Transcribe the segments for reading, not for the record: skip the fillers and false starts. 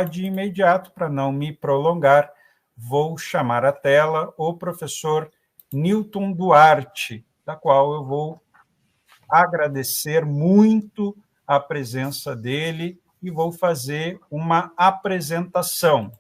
De imediato, para não me prolongar, vou chamar à tela o professor Newton Duarte, da qual eu vou agradecer muito a presença dele e vou fazer uma apresentação.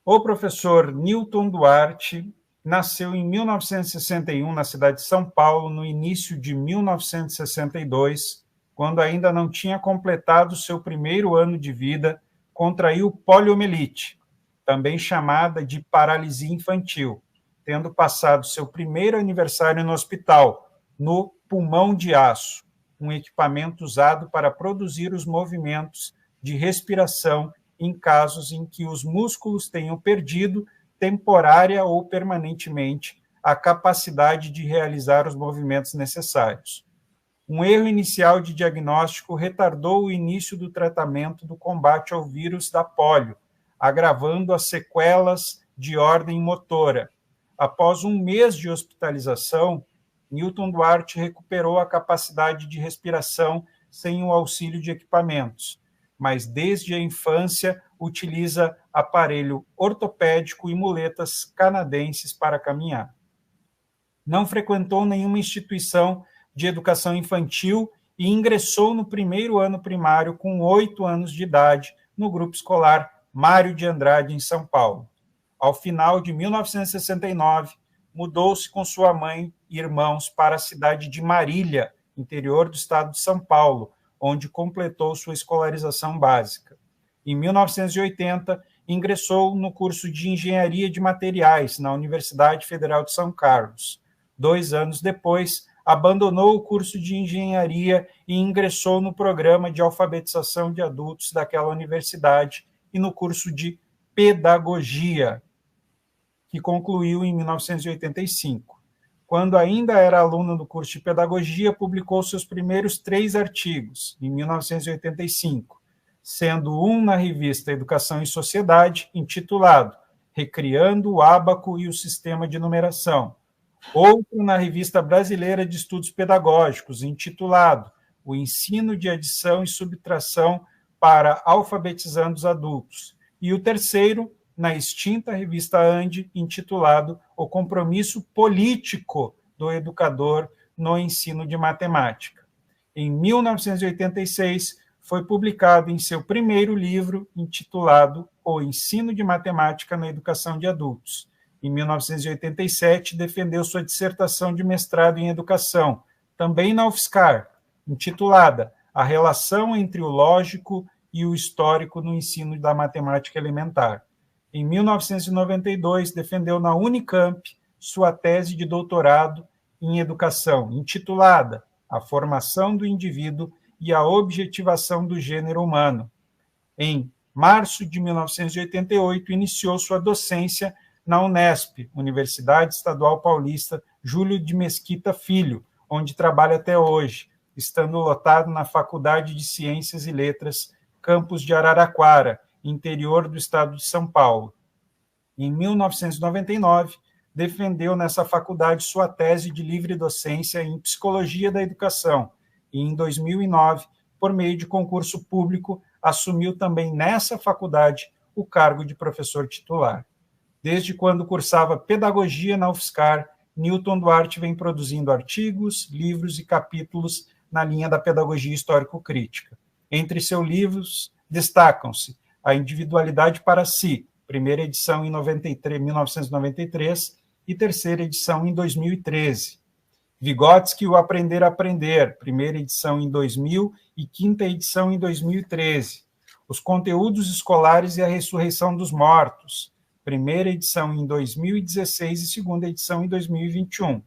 O professor Newton Duarte nasceu em 1961 na cidade de São Paulo, no início de 1962, quando ainda não tinha completado seu primeiro ano de vida, contraiu poliomielite, também chamada de paralisia infantil, tendo passado seu primeiro aniversário no hospital, no pulmão de aço, um equipamento usado para produzir os movimentos de respiração em casos em que os músculos tenham perdido, temporária ou permanentemente, a capacidade de realizar os movimentos necessários. Um erro inicial de diagnóstico retardou o início do tratamento do combate ao vírus da polio, agravando as sequelas de ordem motora. Após um mês de hospitalização, Newton Duarte recuperou a capacidade de respiração sem o auxílio de equipamentos, mas desde a infância utiliza aparelho ortopédico e muletas canadenses para caminhar. Não frequentou nenhuma instituição de educação infantil e ingressou no primeiro ano primário com 8 anos de idade no grupo escolar Mário de Andrade, em São Paulo. Ao final de 1969, mudou-se com sua mãe e irmãos para a cidade de Marília, interior do estado de São Paulo, onde completou sua escolarização básica. Em 1980, ingressou no curso de Engenharia de Materiais na Universidade Federal de São Carlos. 2 anos depois, abandonou o curso de Engenharia e ingressou no programa de alfabetização de adultos daquela universidade e no curso de Pedagogia, que concluiu em 1985. Quando ainda era aluno do curso de Pedagogia, publicou seus primeiros 3 artigos, em 1985, sendo um na revista Educação e Sociedade, intitulado Recriando o Ábaco e o Sistema de Numeração, outro na Revista Brasileira de Estudos Pedagógicos, intitulado O Ensino de Adição e Subtração para Alfabetizando os Adultos, e o terceiro na extinta revista Ande, intitulado O Compromisso Político do Educador no Ensino de Matemática. Em 1986, foi publicado em seu primeiro livro, intitulado O Ensino de Matemática na Educação de Adultos. Em 1987, defendeu sua dissertação de mestrado em Educação, também na UFSCar, intitulada A Relação entre o Lógico e o Histórico no Ensino da Matemática Elementar. Em 1992, defendeu na Unicamp sua tese de doutorado em Educação, intitulada A Formação do Indivíduo e a Objetivação do Gênero Humano. Em março de 1988, iniciou sua docência na Unesp, Universidade Estadual Paulista Júlio de Mesquita Filho, onde trabalha até hoje, estando lotado na Faculdade de Ciências e Letras, campus de Araraquara, interior do estado de São Paulo. Em 1999, defendeu nessa faculdade sua tese de livre docência em Psicologia da Educação e, em 2009, por meio de concurso público, assumiu também nessa faculdade o cargo de professor titular. Desde quando cursava Pedagogia na UFSCar, Newton Duarte vem produzindo artigos, livros e capítulos na linha da pedagogia histórico-crítica. Entre seus livros destacam-se A Individualidade para Si, primeira edição em 1993 e terceira edição em 2013. Vygotsky, O Aprender a Aprender, primeira edição em 2000 e quinta edição em 2013. Os Conteúdos Escolares e a Ressurreição dos Mortos, primeira edição em 2016 e segunda edição em 2021.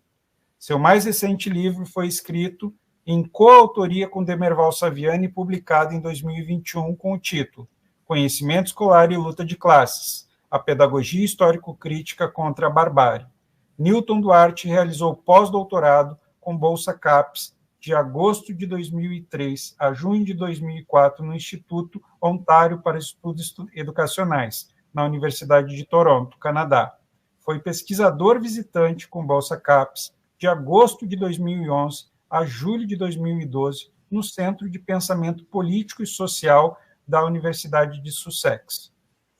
Seu mais recente livro foi escrito em coautoria com Demerval Saviani e publicado em 2021 com o título Conhecimento Escolar e Luta de Classes, a Pedagogia Histórico-Crítica contra a Barbárie. Newton Duarte realizou pós-doutorado com Bolsa CAPES de agosto de 2003 a junho de 2004 no Instituto Ontário para Estudos Educacionais, na Universidade de Toronto, Canadá. Foi pesquisador visitante com Bolsa CAPES de agosto de 2011 a julho de 2012 no Centro de Pensamento Político e Social da Universidade de Sussex,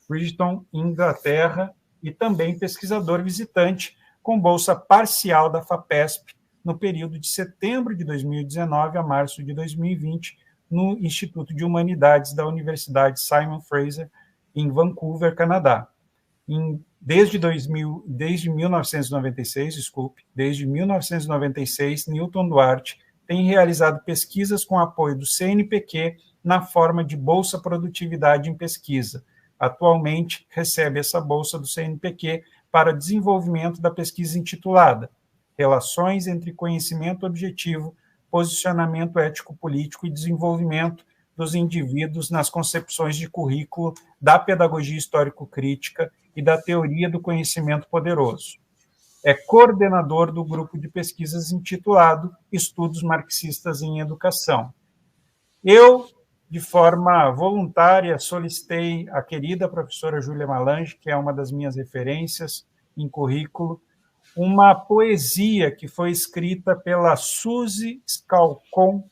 Bridgeton, Inglaterra, e também pesquisador visitante com bolsa parcial da FAPESP no período de setembro de 2019 a março de 2020, no Instituto de Humanidades da Universidade Simon Fraser, em Vancouver, Canadá. Desde 1996, Newton Duarte tem realizado pesquisas com apoio do CNPq na forma de Bolsa Produtividade em Pesquisa. Atualmente, recebe essa bolsa do CNPq para desenvolvimento da pesquisa intitulada Relações entre Conhecimento Objetivo, Posicionamento Ético-Político e Desenvolvimento dos Indivíduos nas Concepções de Currículo da Pedagogia Histórico-Crítica e da Teoria do Conhecimento Poderoso. É coordenador do grupo de pesquisas intitulado Estudos Marxistas em Educação. Eu, de forma voluntária, solicitei à querida professora Júlia Malange, que é uma das minhas referências em currículo, uma poesia que foi escrita pela Suzy Scalcon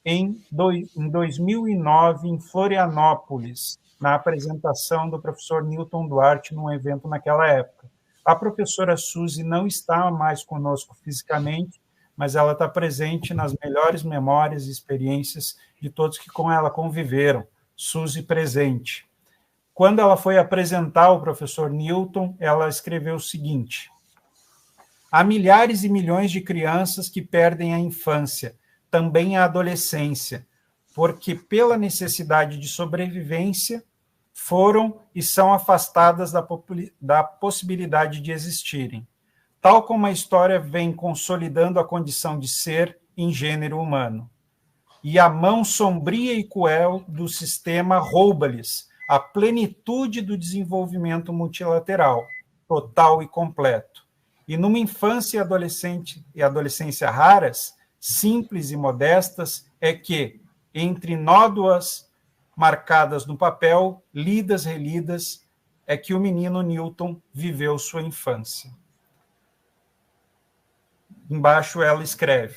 em 2009, em Florianópolis, na apresentação do professor Newton Duarte num evento naquela época. A professora Suzy não está mais conosco fisicamente, mas ela está presente nas melhores memórias e experiências de todos que com ela conviveram. Suzy presente. Quando ela foi apresentar o professor Newton, ela escreveu o seguinte: há milhares e milhões de crianças que perdem a infância, também a adolescência, porque pela necessidade de sobrevivência foram e são afastadas da possibilidade de existirem, tal como a história vem consolidando a condição de ser em gênero humano. E a mão sombria e cruel do sistema rouba-lhes a plenitude do desenvolvimento multilateral, total e completo. E numa infância e adolescência raras, simples e modestas, é que, entre nódoas marcadas no papel, lidas, relidas, é que o menino Newton viveu sua infância. Embaixo ela escreve: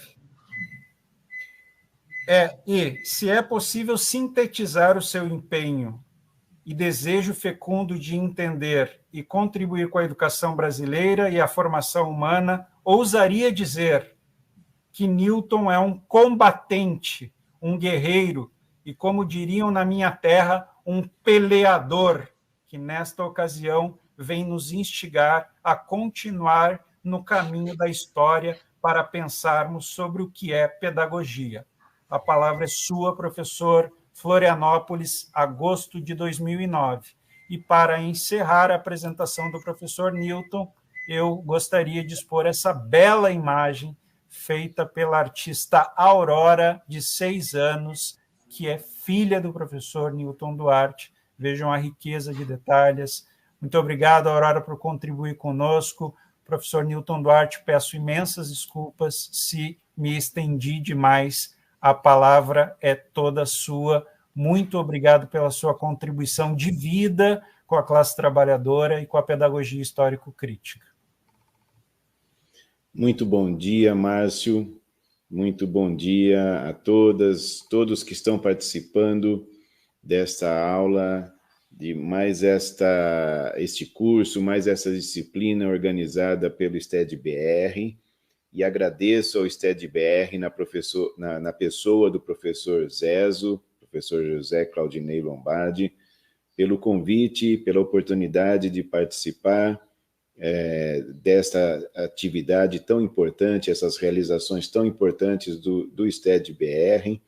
e se é possível sintetizar o seu empenho e desejo fecundo de entender e contribuir com a educação brasileira e a formação humana, ousaria dizer que Newton é um combatente, um guerreiro, e, como diriam na minha terra, um peleador, que nesta ocasião vem nos instigar a continuar no caminho da história para pensarmos sobre o que é pedagogia. A palavra é sua, professor. Florianópolis, agosto de 2009. E para encerrar a apresentação do professor Newton, eu gostaria de expor essa bela imagem feita pela artista Aurora, de 6 anos, que é filha do professor Newton Duarte. Vejam a riqueza de detalhes. Muito obrigado, Aurora, por contribuir conosco. Professor Newton Duarte, peço imensas desculpas se me estendi demais. A palavra é toda sua. Muito obrigado pela sua contribuição de vida com a classe trabalhadora e com a pedagogia histórico-crítica. Muito bom dia, Márcio. Muito bom dia a todos que estão participando desta aula, de mais este curso, mais essa disciplina organizada pelo STED-BR. E agradeço ao STED-BR na pessoa do professor Zezo, professor José Claudinei Lombardi, pelo convite, pela oportunidade de participar desta atividade tão importante, essas realizações tão importantes do STED-BR,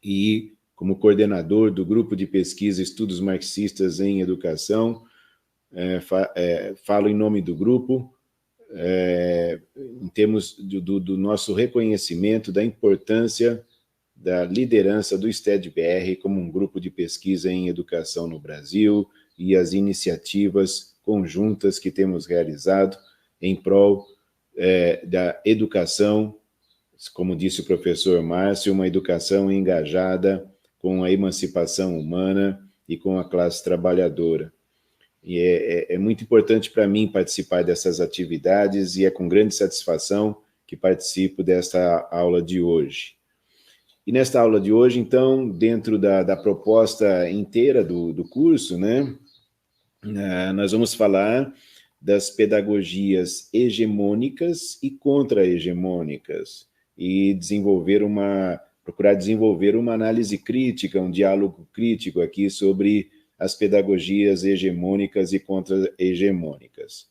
e como coordenador do Grupo de Pesquisa Estudos Marxistas em Educação, falo em nome do grupo, em termos do nosso reconhecimento da importância da liderança do STED-BR como um grupo de pesquisa em educação no Brasil e as iniciativas conjuntas que temos realizado em prol da educação, como disse o professor Márcio, uma educação engajada com a emancipação humana e com a classe trabalhadora. E é muito importante para mim participar dessas atividades e é com grande satisfação que participo desta aula de hoje. E nesta aula de hoje, então, dentro da proposta inteira do curso, né, nós vamos falar das pedagogias hegemônicas e contra-hegemônicas e procurar desenvolver uma análise crítica, um diálogo crítico aqui sobre as pedagogias hegemônicas e contra-hegemônicas.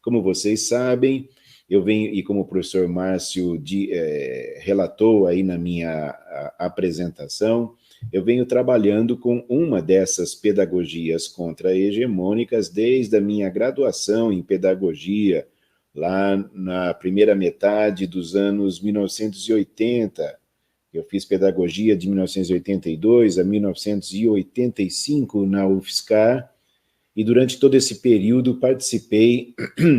Como vocês sabem, eu venho, e como o professor Márcio relatou aí na minha apresentação, eu venho trabalhando com uma dessas pedagogias contra-hegemônicas desde a minha graduação em pedagogia, lá na primeira metade dos anos 1980. Eu fiz pedagogia de 1982 a 1985 na UFSCar, e durante todo esse período participei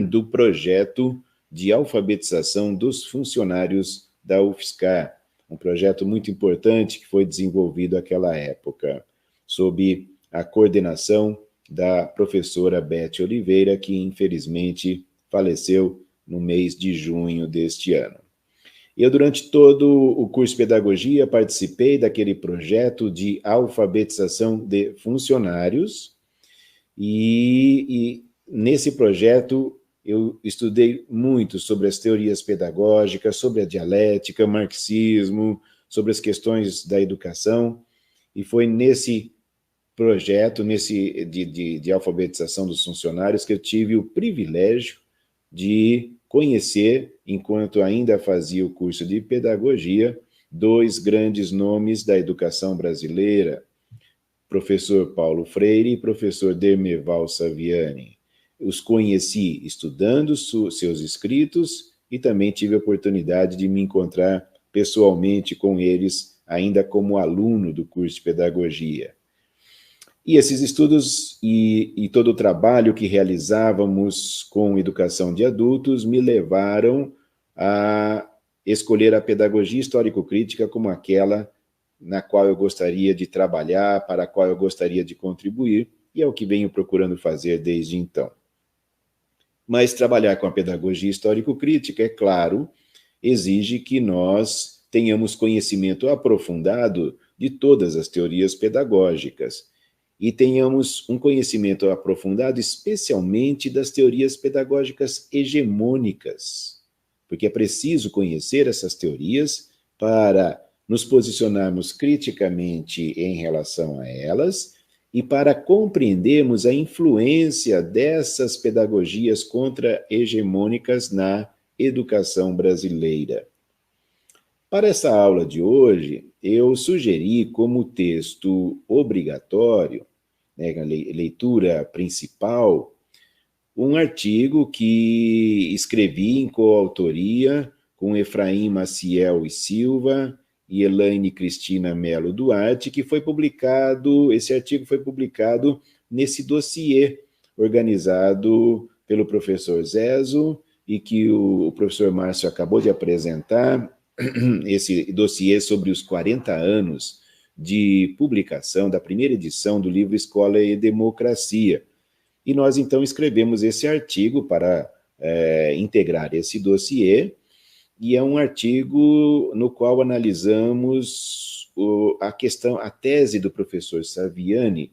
do projeto de alfabetização dos funcionários da UFSCar, um projeto muito importante que foi desenvolvido naquela época, sob a coordenação da professora Beth Oliveira, que infelizmente faleceu no mês de junho deste ano. Eu, durante todo o curso de pedagogia, participei daquele projeto de alfabetização de funcionários, e nesse projeto eu estudei muito sobre as teorias pedagógicas, sobre a dialética, marxismo, sobre as questões da educação, e foi nesse projeto de alfabetização dos funcionários que eu tive o privilégio de conhecer, enquanto ainda fazia o curso de pedagogia, dois grandes nomes da educação brasileira, professor Paulo Freire e professor Dermeval Saviani. Os conheci estudando seus escritos e também tive a oportunidade de me encontrar pessoalmente com eles, ainda como aluno do curso de pedagogia. E esses estudos e todo o trabalho que realizávamos com educação de adultos me levaram a escolher a pedagogia histórico-crítica como aquela na qual eu gostaria de trabalhar, para a qual eu gostaria de contribuir, e é o que venho procurando fazer desde então. Mas trabalhar com a pedagogia histórico-crítica, é claro, exige que nós tenhamos conhecimento aprofundado de todas as teorias pedagógicas e tenhamos um conhecimento aprofundado especialmente das teorias pedagógicas hegemônicas, porque é preciso conhecer essas teorias para nos posicionarmos criticamente em relação a elas e para compreendermos a influência dessas pedagogias contra-hegemônicas na educação brasileira. Para essa aula de hoje, eu sugeri como texto obrigatório, né, leitura principal, um artigo que escrevi em coautoria com Efraim Maciel e Silva e Elaine Cristina Melo Duarte, que foi publicado, esse artigo foi publicado nesse dossiê organizado pelo professor Zezo e que o professor Márcio acabou de apresentar, esse dossiê sobre os 40 anos de publicação da primeira edição do livro Escola e Democracia. E nós, então, escrevemos esse artigo para integrar esse dossiê, e é um artigo no qual analisamos a tese do professor Saviani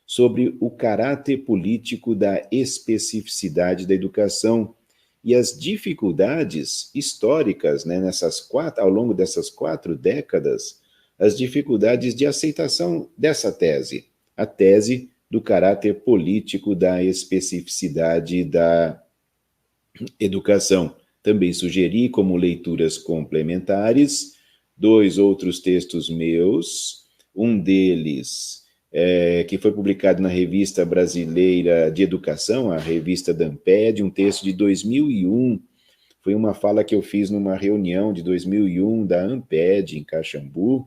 sobre o caráter político da especificidade da educação e as dificuldades históricas, né, ao longo dessas 4 décadas, as dificuldades de aceitação dessa tese, a tese do caráter político da especificidade da educação. Também sugeri como leituras complementares 2 outros textos meus, um deles que foi publicado na Revista Brasileira de Educação, a revista da Amped, um texto de 2001, foi uma fala que eu fiz numa reunião de 2001 da Amped, em Caxambu,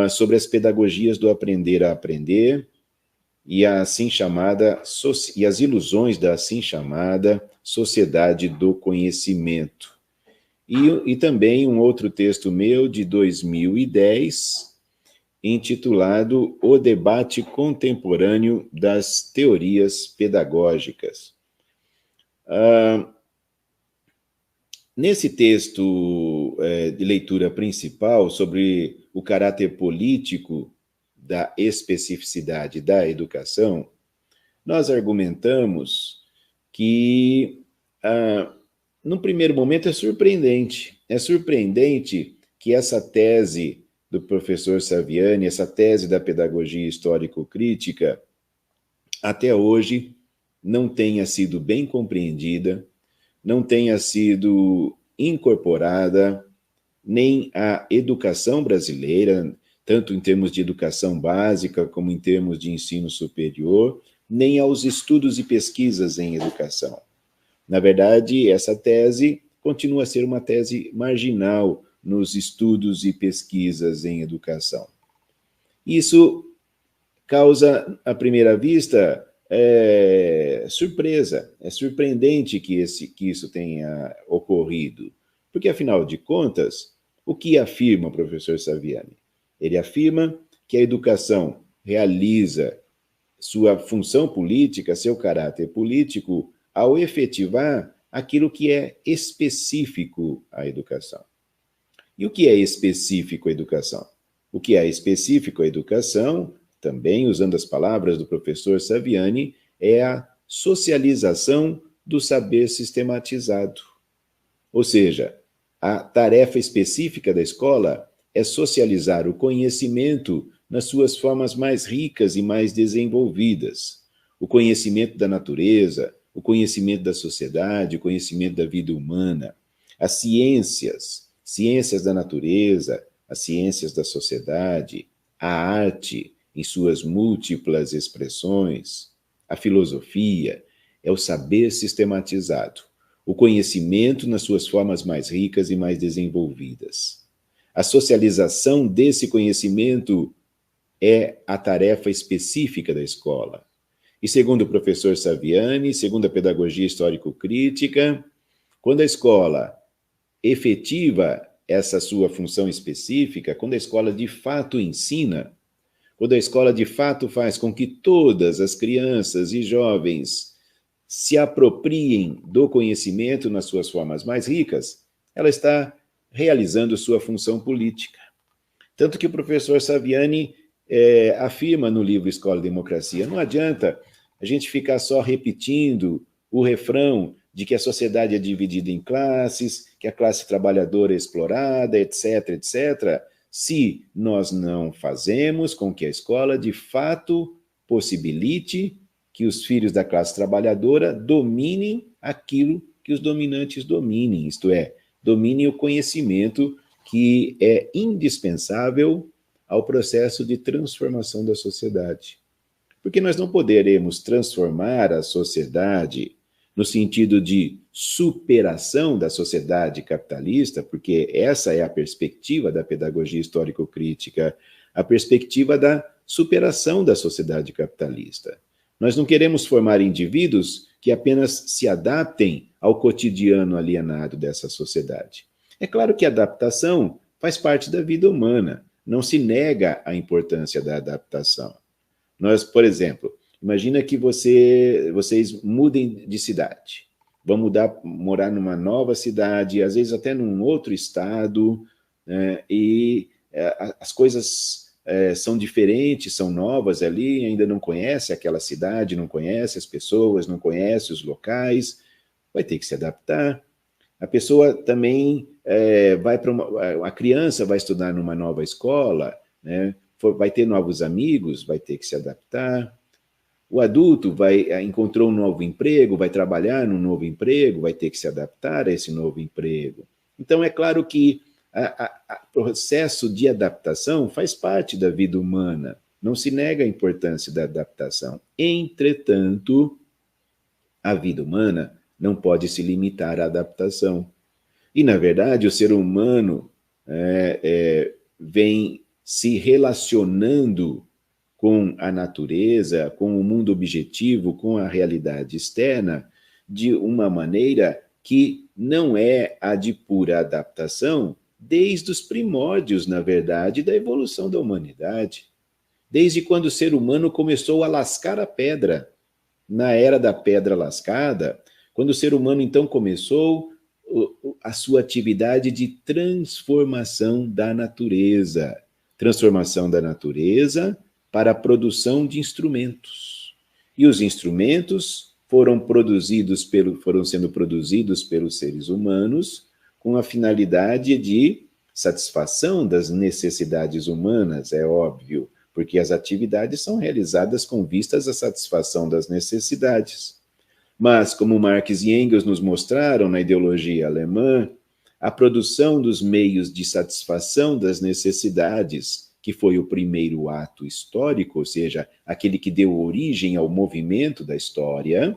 sobre as pedagogias do aprender a aprender e as ilusões da assim chamada sociedade do conhecimento. E também um outro texto meu de 2010, intitulado O Debate Contemporâneo das Teorias Pedagógicas. Nesse texto de leitura principal sobre o caráter político da especificidade da educação, nós argumentamos que, num primeiro momento, é surpreendente que essa tese do professor Saviani, essa tese da pedagogia histórico-crítica, até hoje não tenha sido bem compreendida, não tenha sido incorporada nem à educação brasileira, tanto em termos de educação básica como em termos de ensino superior, nem aos estudos e pesquisas em educação. Na verdade, essa tese continua a ser uma tese marginal nos estudos e pesquisas em educação. Isso causa, à primeira vista, surpresa. É surpreendente que isso tenha ocorrido. Porque, afinal de contas, o que afirma o professor Saviani? Ele afirma que a educação realiza sua função política, seu caráter político, ao efetivar aquilo que é específico à educação. E o que é específico à educação? O que é específico à educação, também usando as palavras do professor Saviani, é a socialização do saber sistematizado. Ou seja, a tarefa específica da escola é socializar o conhecimento nas suas formas mais ricas e mais desenvolvidas. O conhecimento da natureza, o conhecimento da sociedade, o conhecimento da vida humana, as ciências da natureza, as ciências da sociedade, a arte em suas múltiplas expressões, a filosofia, é o saber sistematizado, o conhecimento nas suas formas mais ricas e mais desenvolvidas. A socialização desse conhecimento é a tarefa específica da escola. E segundo o professor Saviani, segundo a pedagogia histórico-crítica, quando a escola efetiva essa sua função específica, quando a escola de fato ensina, quando a escola de fato faz com que todas as crianças e jovens se apropriem do conhecimento nas suas formas mais ricas, ela está realizando sua função política. Tanto que o professor Saviani afirma no livro Escola e Democracia, não adianta a gente ficar só repetindo o refrão de que a sociedade é dividida em classes, que a classe trabalhadora é explorada, etc., etc., se nós não fazemos com que a escola, de fato, possibilite que os filhos da classe trabalhadora dominem aquilo que os dominantes dominem, isto é, dominem o conhecimento que é indispensável ao processo de transformação da sociedade. Porque nós não poderemos transformar a sociedade no sentido de superação da sociedade capitalista, porque essa é a perspectiva da pedagogia histórico-crítica, a perspectiva da superação da sociedade capitalista. Nós não queremos formar indivíduos que apenas se adaptem ao cotidiano alienado dessa sociedade. É claro que a adaptação faz parte da vida humana, não se nega a importância da adaptação. Nós, por exemplo, imagina que vocês mudem de cidade, vão morar numa nova cidade, às vezes até num outro estado, né, e as coisas são diferentes, são novas ali, ainda não conhece aquela cidade, não conhece as pessoas, não conhece os locais, vai ter que se adaptar. A pessoa também a criança vai estudar numa nova escola, né, vai ter novos amigos, vai ter que se adaptar. O adulto encontrou um novo emprego, vai trabalhar num novo emprego, vai ter que se adaptar a esse novo emprego. Então, é claro que o processo de adaptação faz parte da vida humana, não se nega a importância da adaptação. Entretanto, a vida humana não pode se limitar à adaptação. E, na verdade, o ser humano vem se relacionando com a natureza, com o mundo objetivo, com a realidade externa, de uma maneira que não é a de pura adaptação, desde os primórdios, na verdade, da evolução da humanidade. Desde quando o ser humano começou a lascar a pedra. Na era da pedra lascada, quando o ser humano, então, começou a sua atividade de transformação da natureza. Transformação da natureza para a produção de instrumentos. E os instrumentos foram sendo produzidos pelos seres humanos com a finalidade de satisfação das necessidades humanas, é óbvio, porque as atividades são realizadas com vistas à satisfação das necessidades. Mas, como Marx e Engels nos mostraram na ideologia alemã, a produção dos meios de satisfação das necessidades, que foi o primeiro ato histórico, ou seja, aquele que deu origem ao movimento da história,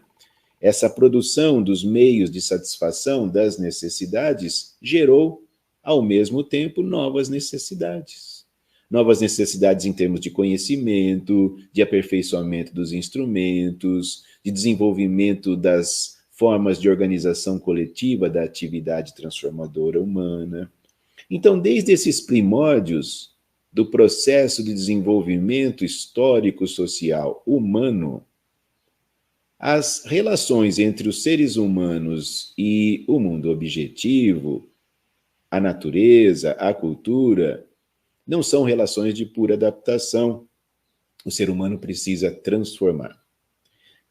essa produção dos meios de satisfação das necessidades gerou, ao mesmo tempo, novas necessidades. Novas necessidades em termos de conhecimento, de aperfeiçoamento dos instrumentos, de desenvolvimento das formas de organização coletiva da atividade transformadora humana. Então, desde esses primórdios do processo de desenvolvimento histórico-social humano, as relações entre os seres humanos e o mundo objetivo, a natureza, a cultura, não são relações de pura adaptação. O ser humano precisa transformar.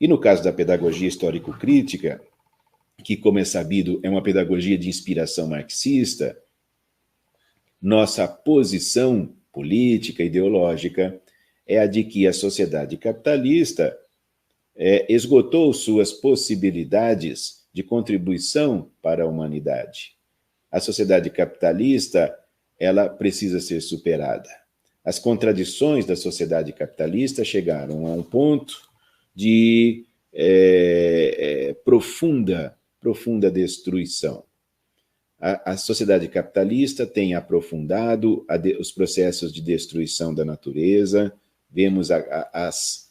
E no caso da pedagogia histórico-crítica, que, como é sabido, é uma pedagogia de inspiração marxista, nossa posição política, ideológica, é a de que a sociedade capitalista esgotou suas possibilidades de contribuição para a humanidade. A sociedade capitalista, ela precisa ser superada. As contradições da sociedade capitalista chegaram a um ponto de profunda destruição. A sociedade capitalista tem aprofundado os processos de destruição da natureza, vemos as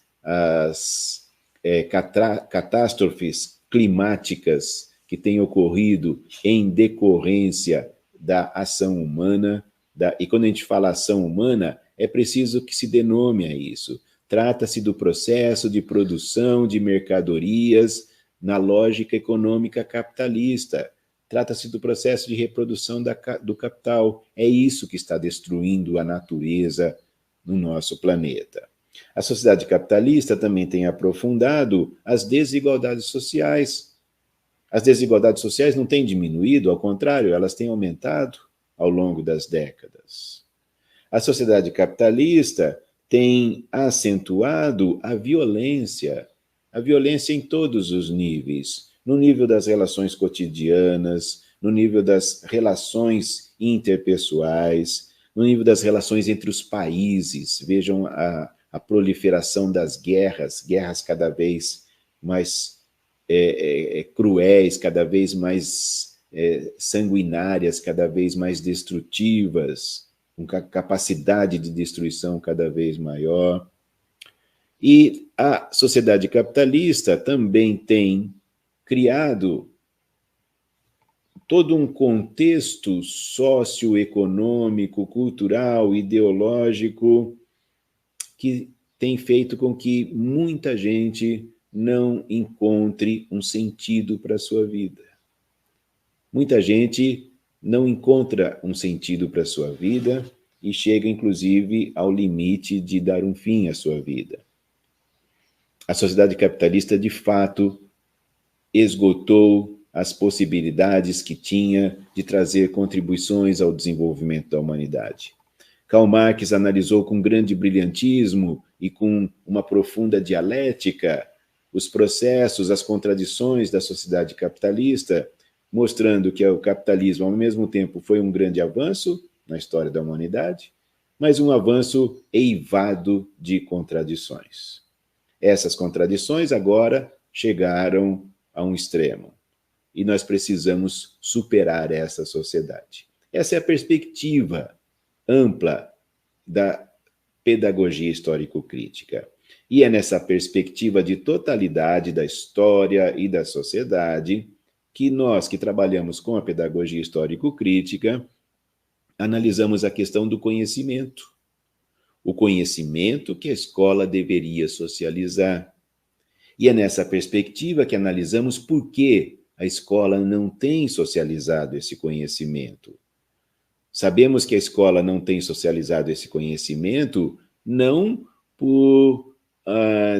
catástrofes climáticas que têm ocorrido em decorrência da ação humana, e quando a gente fala ação humana, é preciso que se denome a isso. Trata-se do processo de produção de mercadorias na lógica econômica capitalista. Trata-se do processo de reprodução do capital. É isso que está destruindo a natureza no nosso planeta. A sociedade capitalista também tem aprofundado as desigualdades sociais. As desigualdades sociais não têm diminuído, ao contrário, elas têm aumentado ao longo das décadas. A sociedade capitalista tem acentuado a violência em todos os níveis, no nível das relações cotidianas, no nível das relações interpessoais, no nível das relações entre os países. Vejam a proliferação das guerras cada vez mais cruéis, cada vez mais sanguinárias, cada vez mais destrutivas, com capacidade de destruição cada vez maior. E a sociedade capitalista também tem criado todo um contexto socioeconômico, cultural, ideológico, que tem feito com que muita gente não encontre um sentido para a sua vida. Muita gente não encontra um sentido para a sua vida e chega, inclusive, ao limite de dar um fim à sua vida. A sociedade capitalista, de fato, esgotou as possibilidades que tinha de trazer contribuições ao desenvolvimento da humanidade. Karl Marx analisou com grande brilhantismo e com uma profunda dialética os processos, as contradições da sociedade capitalista, mostrando que o capitalismo, ao mesmo tempo, foi um grande avanço na história da humanidade, mas um avanço eivado de contradições. Essas contradições agora chegaram a um extremo e nós precisamos superar essa sociedade. Essa é a perspectiva ampla da pedagogia histórico-crítica. E é nessa perspectiva de totalidade da história e da sociedade que nós, que trabalhamos com a pedagogia histórico-crítica, analisamos a questão do conhecimento. O conhecimento que a escola deveria socializar. E é nessa perspectiva que analisamos por que a escola não tem socializado esse conhecimento. Sabemos que a escola não tem socializado esse conhecimento não por,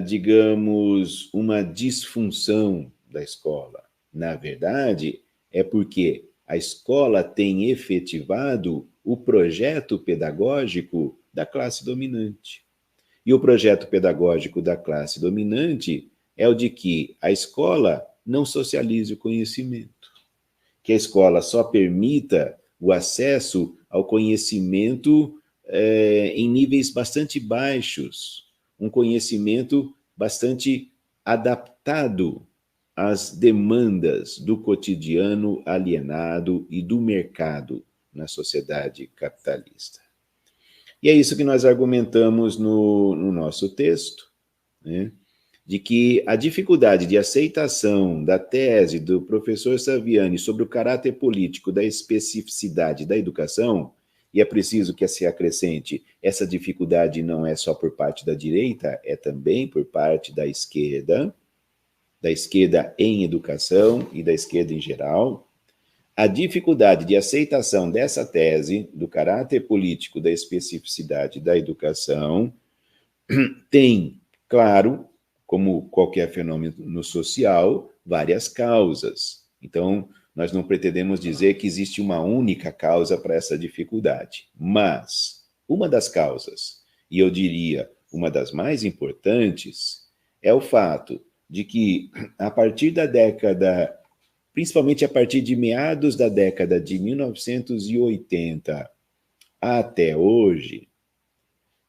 digamos, uma disfunção da escola. Na verdade, é porque a escola tem efetivado o projeto pedagógico da classe dominante. E o projeto pedagógico da classe dominante é o de que a escola não socialize o conhecimento, que a escola só permita o acesso ao conhecimento em níveis bastante baixos, um conhecimento bastante adaptado às demandas do cotidiano alienado e do mercado na sociedade capitalista. E é isso que nós argumentamos no nosso texto, né? De que a dificuldade de aceitação da tese do professor Saviani sobre o caráter político da especificidade da educação, e é preciso que se acrescente, essa dificuldade não é só por parte da direita, é também por parte da esquerda em educação e da esquerda em geral. A dificuldade de aceitação dessa tese do caráter político da especificidade da educação tem, claro, como qualquer fenômeno social, várias causas. Então, nós não pretendemos dizer que existe uma única causa para essa dificuldade, mas uma das causas, e eu diria uma das mais importantes, é o fato de que, a partir da década, principalmente a partir de meados da década de 1980 até hoje,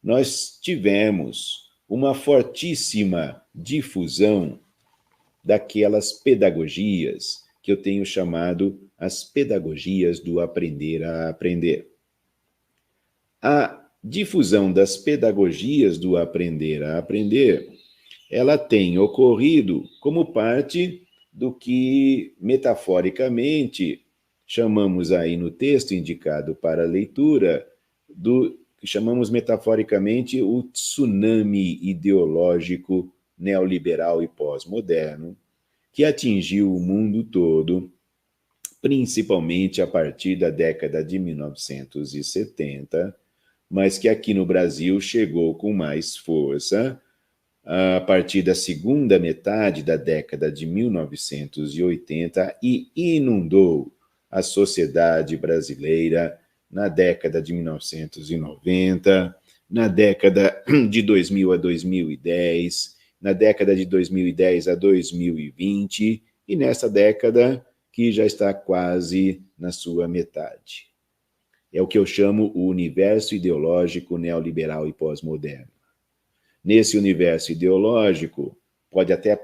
nós tivemos uma fortíssima difusão daquelas pedagogias que eu tenho chamado as pedagogias do aprender a aprender. A difusão das pedagogias do aprender a aprender, ela tem ocorrido como parte do que, metaforicamente, chamamos aí no texto indicado para a leitura, do que chamamos metaforicamente o tsunami ideológico neoliberal e pós-moderno, que atingiu o mundo todo, principalmente a partir da década de 1970, mas que aqui no Brasil chegou com mais força a partir da segunda metade da década de 1980 e inundou a sociedade brasileira na década de 1990, na década de 2000 a 2010, na década de 2010 a 2020 e nessa década que já está quase na sua metade. É o que eu chamo o universo ideológico neoliberal e pós-moderno. Nesse universo ideológico, pode até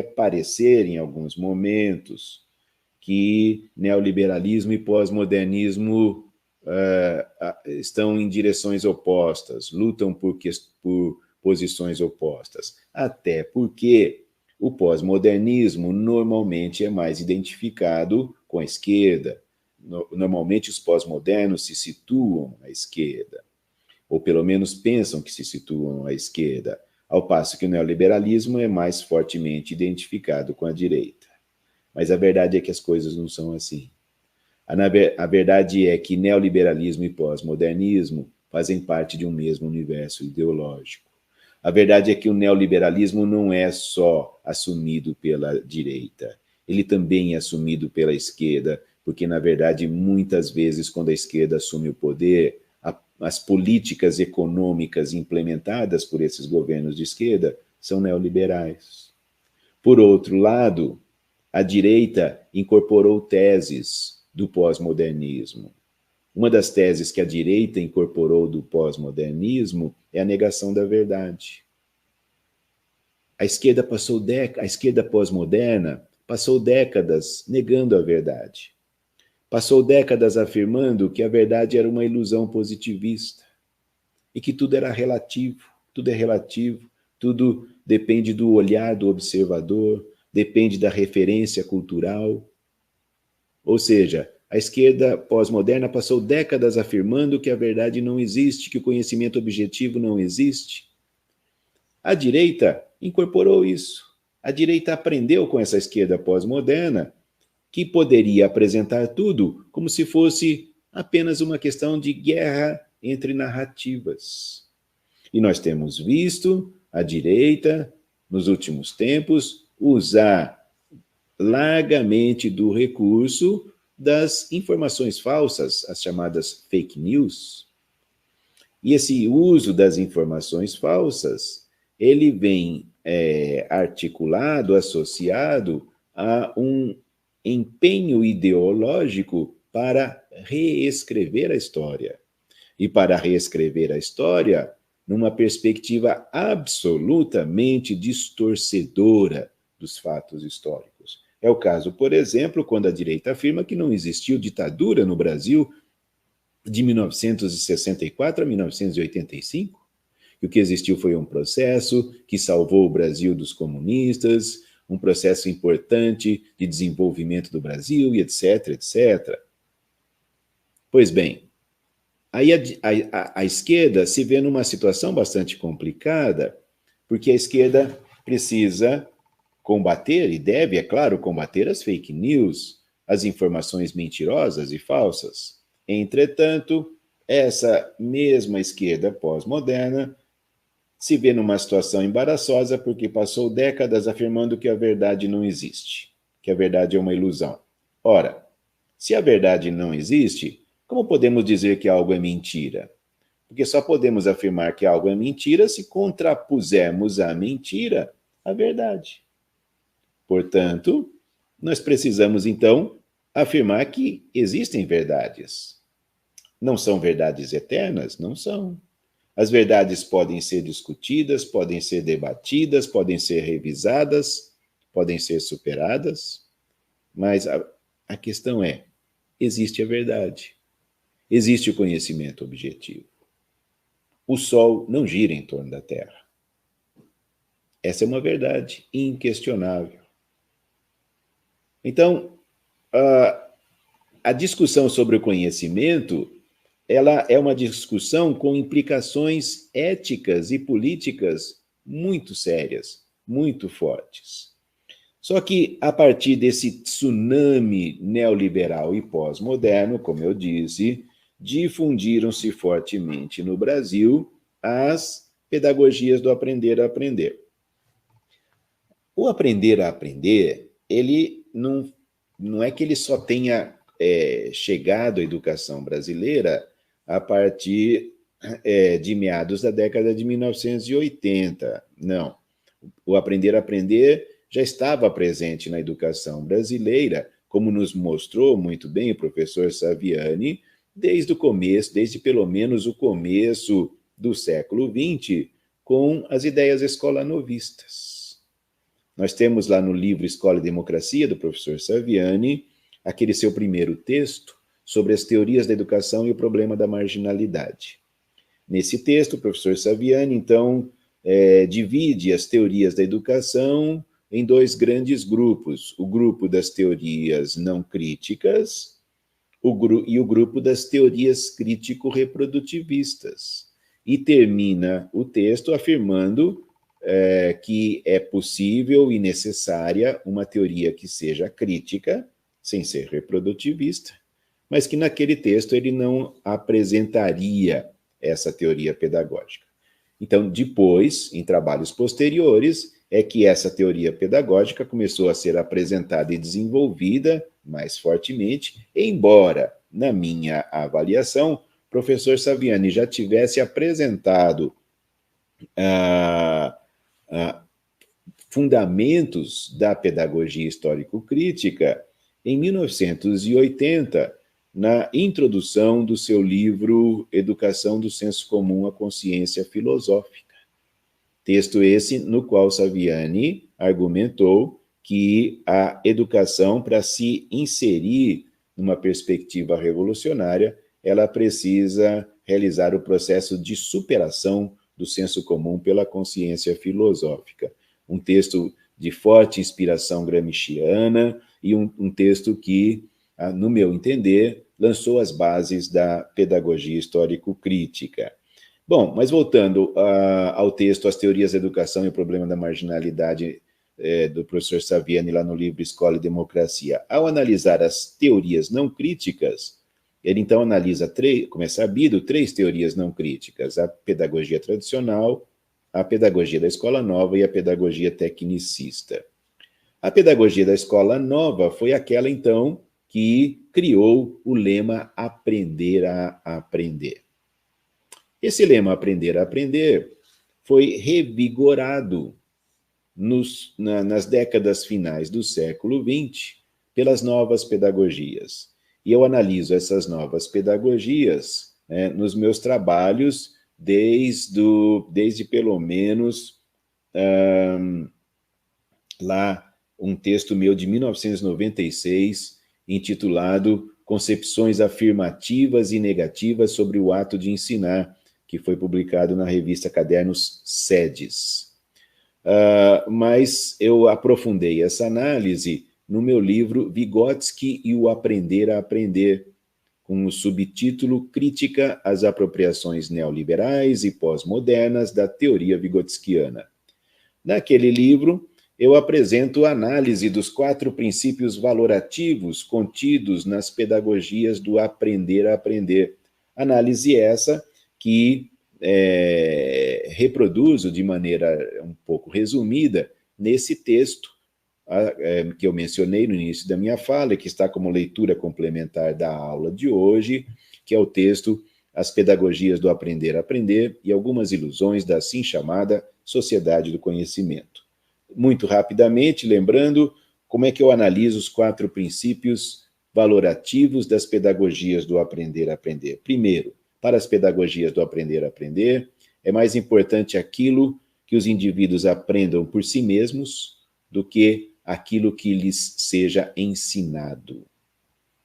parecer em alguns momentos que neoliberalismo e pós-modernismo estão em direções opostas, lutam por posições opostas. Até porque o pós-modernismo normalmente é mais identificado com a esquerda. Normalmente os pós-modernos se situam à esquerda, ou pelo menos pensam que se situam à esquerda, ao passo que o neoliberalismo é mais fortemente identificado com a direita. Mas a verdade é que as coisas não são assim. A verdade é que neoliberalismo e pós-modernismo fazem parte de um mesmo universo ideológico. A verdade é que o neoliberalismo não é só assumido pela direita, ele também é assumido pela esquerda, porque, na verdade, muitas vezes, quando a esquerda assume o poder, as políticas econômicas implementadas por esses governos de esquerda são neoliberais. Por outro lado, a direita incorporou teses do pós-modernismo. Uma das teses que a direita incorporou do pós-modernismo é a negação da verdade. A esquerda pós-moderna passou décadas negando a verdade. Passou décadas afirmando que a verdade era uma ilusão positivista e que tudo era relativo, tudo é relativo, tudo depende do olhar do observador, depende da referência cultural. Ou seja, a esquerda pós-moderna passou décadas afirmando que a verdade não existe, que o conhecimento objetivo não existe. A direita incorporou isso. a direita aprendeu com essa esquerda pós-moderna que poderia apresentar tudo como se fosse apenas uma questão de guerra entre narrativas. E nós temos visto a direita, nos últimos tempos, usar largamente do recurso das informações falsas, as chamadas fake news. E esse uso das informações falsas, ele vem articulado, associado a um empenho ideológico para reescrever a história. E para reescrever a história numa perspectiva absolutamente distorcedora dos fatos históricos. É o caso, por exemplo, quando a direita afirma que não existiu ditadura no Brasil de 1964 a 1985, que o que existiu foi um processo que salvou o Brasil dos comunistas, um processo importante de desenvolvimento do Brasil, e etc, etc. Pois bem, aí a esquerda se vê numa situação bastante complicada, porque a esquerda precisa combater, e deve, é claro, combater as fake news, as informações mentirosas e falsas. Entretanto, essa mesma esquerda pós-moderna se vê numa situação embaraçosa porque passou décadas afirmando que a verdade não existe, que a verdade é uma ilusão. Ora, se a verdade não existe, como podemos dizer que algo é mentira? Porque só podemos afirmar que algo é mentira se contrapusermos à mentira a verdade. Portanto, nós precisamos, então, afirmar que existem verdades. Não são verdades eternas? Não são. As verdades podem ser discutidas, podem ser debatidas, podem ser revisadas, podem ser superadas, mas a questão é, existe a verdade. Existe o conhecimento objetivo. O Sol não gira em torno da Terra. Essa é uma verdade inquestionável. Então, a discussão sobre o conhecimento, ela é uma discussão com implicações éticas e políticas muito sérias, muito fortes. Só que, a partir desse tsunami neoliberal e pós-moderno, como eu disse, difundiram-se fortemente no Brasil as pedagogias do aprender a aprender. O aprender a aprender, ele não é que ele só tenha chegado à educação brasileira a partir de meados da década de 1980. Não. O aprender a aprender já estava presente na educação brasileira, como nos mostrou muito bem o professor Saviani, desde o começo, desde pelo menos o começo do século XX, com as ideias escolanovistas. Nós temos lá no livro Escola e Democracia, do professor Saviani, aquele seu primeiro texto sobre as teorias da educação e o problema da marginalidade. Nesse texto, o professor Saviani, então, divide as teorias da educação em dois grandes grupos, o grupo das teorias não críticas e o grupo das teorias crítico-reprodutivistas. E termina o texto afirmando que é possível e necessária uma teoria que seja crítica, sem ser reprodutivista, mas que naquele texto ele não apresentaria essa teoria pedagógica. Então, depois, em trabalhos posteriores, é que essa teoria pedagógica começou a ser apresentada e desenvolvida mais fortemente, embora, na minha avaliação, o professor Saviani já tivesse apresentado fundamentos da pedagogia histórico-crítica em 1980, na introdução do seu livro Educação do Senso Comum à Consciência Filosófica. Texto esse no qual Saviani argumentou que a educação, para se inserir numa perspectiva revolucionária, ela precisa realizar o processo de superação do senso comum pela consciência filosófica. Um texto de forte inspiração gramsciana e um texto que, no meu entender, lançou as bases da pedagogia histórico-crítica. Bom, mas voltando ao texto, as teorias da educação e o problema da marginalidade do professor Saviani lá no livro Escola e Democracia. Ao analisar as teorias não críticas, ele então analisa, como é sabido, 3 teorias não críticas: a pedagogia tradicional, a pedagogia da escola nova e a pedagogia tecnicista. A pedagogia da escola nova foi aquela, então, que criou o lema Aprender a Aprender. Esse lema Aprender a Aprender foi revigorado nas décadas finais do século XX pelas novas pedagogias. E eu analiso essas novas pedagogias, né, nos meus trabalhos desde pelo menos lá um texto meu de 1996, intitulado Concepções Afirmativas e Negativas sobre o Ato de Ensinar, que foi publicado na revista Cadernos SEDES. Mas eu aprofundei essa análise no meu livro Vygotsky e o Aprender a Aprender, com o subtítulo Crítica às apropriações neoliberais e pós-modernas da teoria vygotskiana. Naquele livro, eu apresento a análise dos 4 princípios valorativos contidos nas pedagogias do aprender a aprender. Análise essa que reproduzo de maneira um pouco resumida nesse texto que eu mencionei no início da minha fala e que está como leitura complementar da aula de hoje, que é o texto As Pedagogias do Aprender a Aprender e Algumas Ilusões da assim chamada Sociedade do Conhecimento. Muito rapidamente, lembrando como é que eu analiso os 4 princípios valorativos das pedagogias do aprender a aprender. Primeiro, para as pedagogias do aprender a aprender, é mais importante aquilo que os indivíduos aprendam por si mesmos do que aquilo que lhes seja ensinado.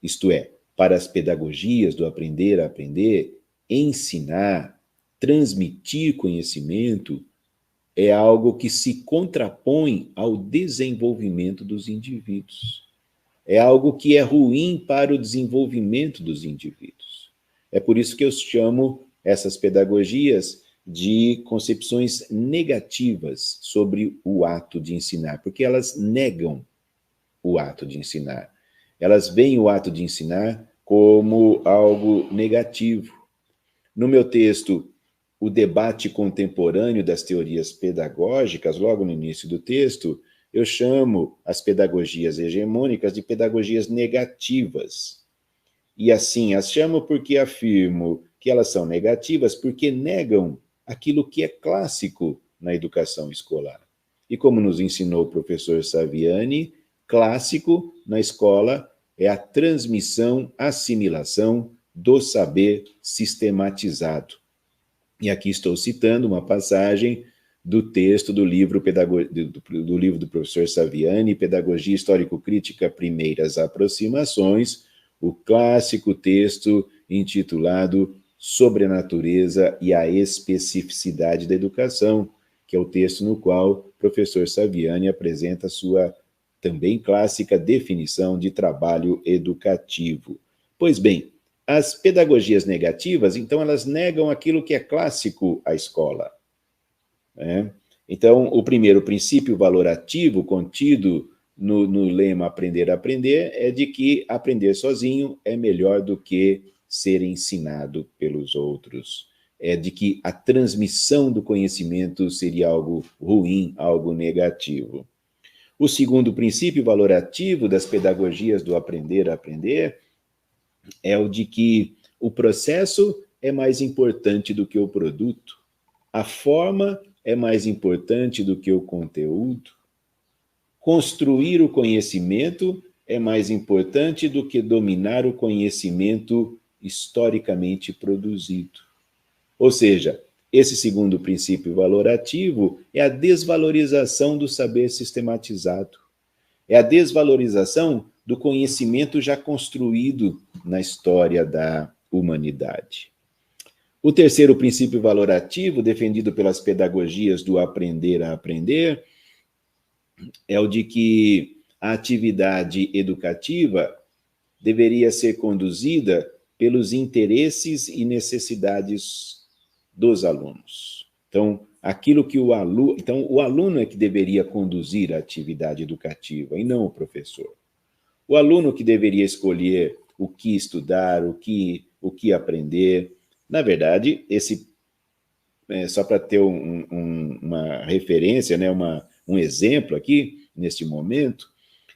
Isto é, para as pedagogias do aprender a aprender, ensinar, transmitir conhecimento é algo que se contrapõe ao desenvolvimento dos indivíduos. É algo que é ruim para o desenvolvimento dos indivíduos. É por isso que eu chamo essas pedagogias de concepções negativas sobre o ato de ensinar, porque elas negam o ato de ensinar. Elas veem o ato de ensinar como algo negativo. No meu texto, O Debate Contemporâneo das Teorias Pedagógicas, logo no início do texto, eu chamo as pedagogias hegemônicas de pedagogias negativas. E assim as chamo porque afirmo que elas são negativas porque negam aquilo que é clássico na educação escolar. E como nos ensinou o professor Saviani, clássico na escola é a transmissão, assimilação do saber sistematizado. E aqui estou citando uma passagem do texto do livro do professor Saviani, Pedagogia Histórico-Crítica, Primeiras Aproximações, o clássico texto intitulado Sobre a Natureza e a Especificidade da Educação, que é o texto no qual o professor Saviani apresenta sua também clássica definição de trabalho educativo. Pois bem, as pedagogias negativas, então, elas negam aquilo que é clássico à escola. Então, o primeiro princípio valorativo contido no lema Aprender a Aprender é de que aprender sozinho é melhor do que ser ensinado pelos outros. É de que a transmissão do conhecimento seria algo ruim, algo negativo. O segundo princípio valorativo das pedagogias do aprender a aprender é o de que o processo é mais importante do que o produto, a forma é mais importante do que o conteúdo, construir o conhecimento é mais importante do que dominar o conhecimento historicamente produzido. Ou seja, esse segundo princípio valorativo é a desvalorização do saber sistematizado, é a desvalorização do conhecimento já construído na história da humanidade. O terceiro princípio valorativo, defendido pelas pedagogias do aprender a aprender, é o de que a atividade educativa deveria ser conduzida pelos interesses e necessidades dos alunos. Então, o aluno é que deveria conduzir a atividade educativa e não o professor. O aluno que deveria escolher o que estudar, o que aprender. Na verdade, só para ter uma referência, né, um exemplo aqui, neste momento,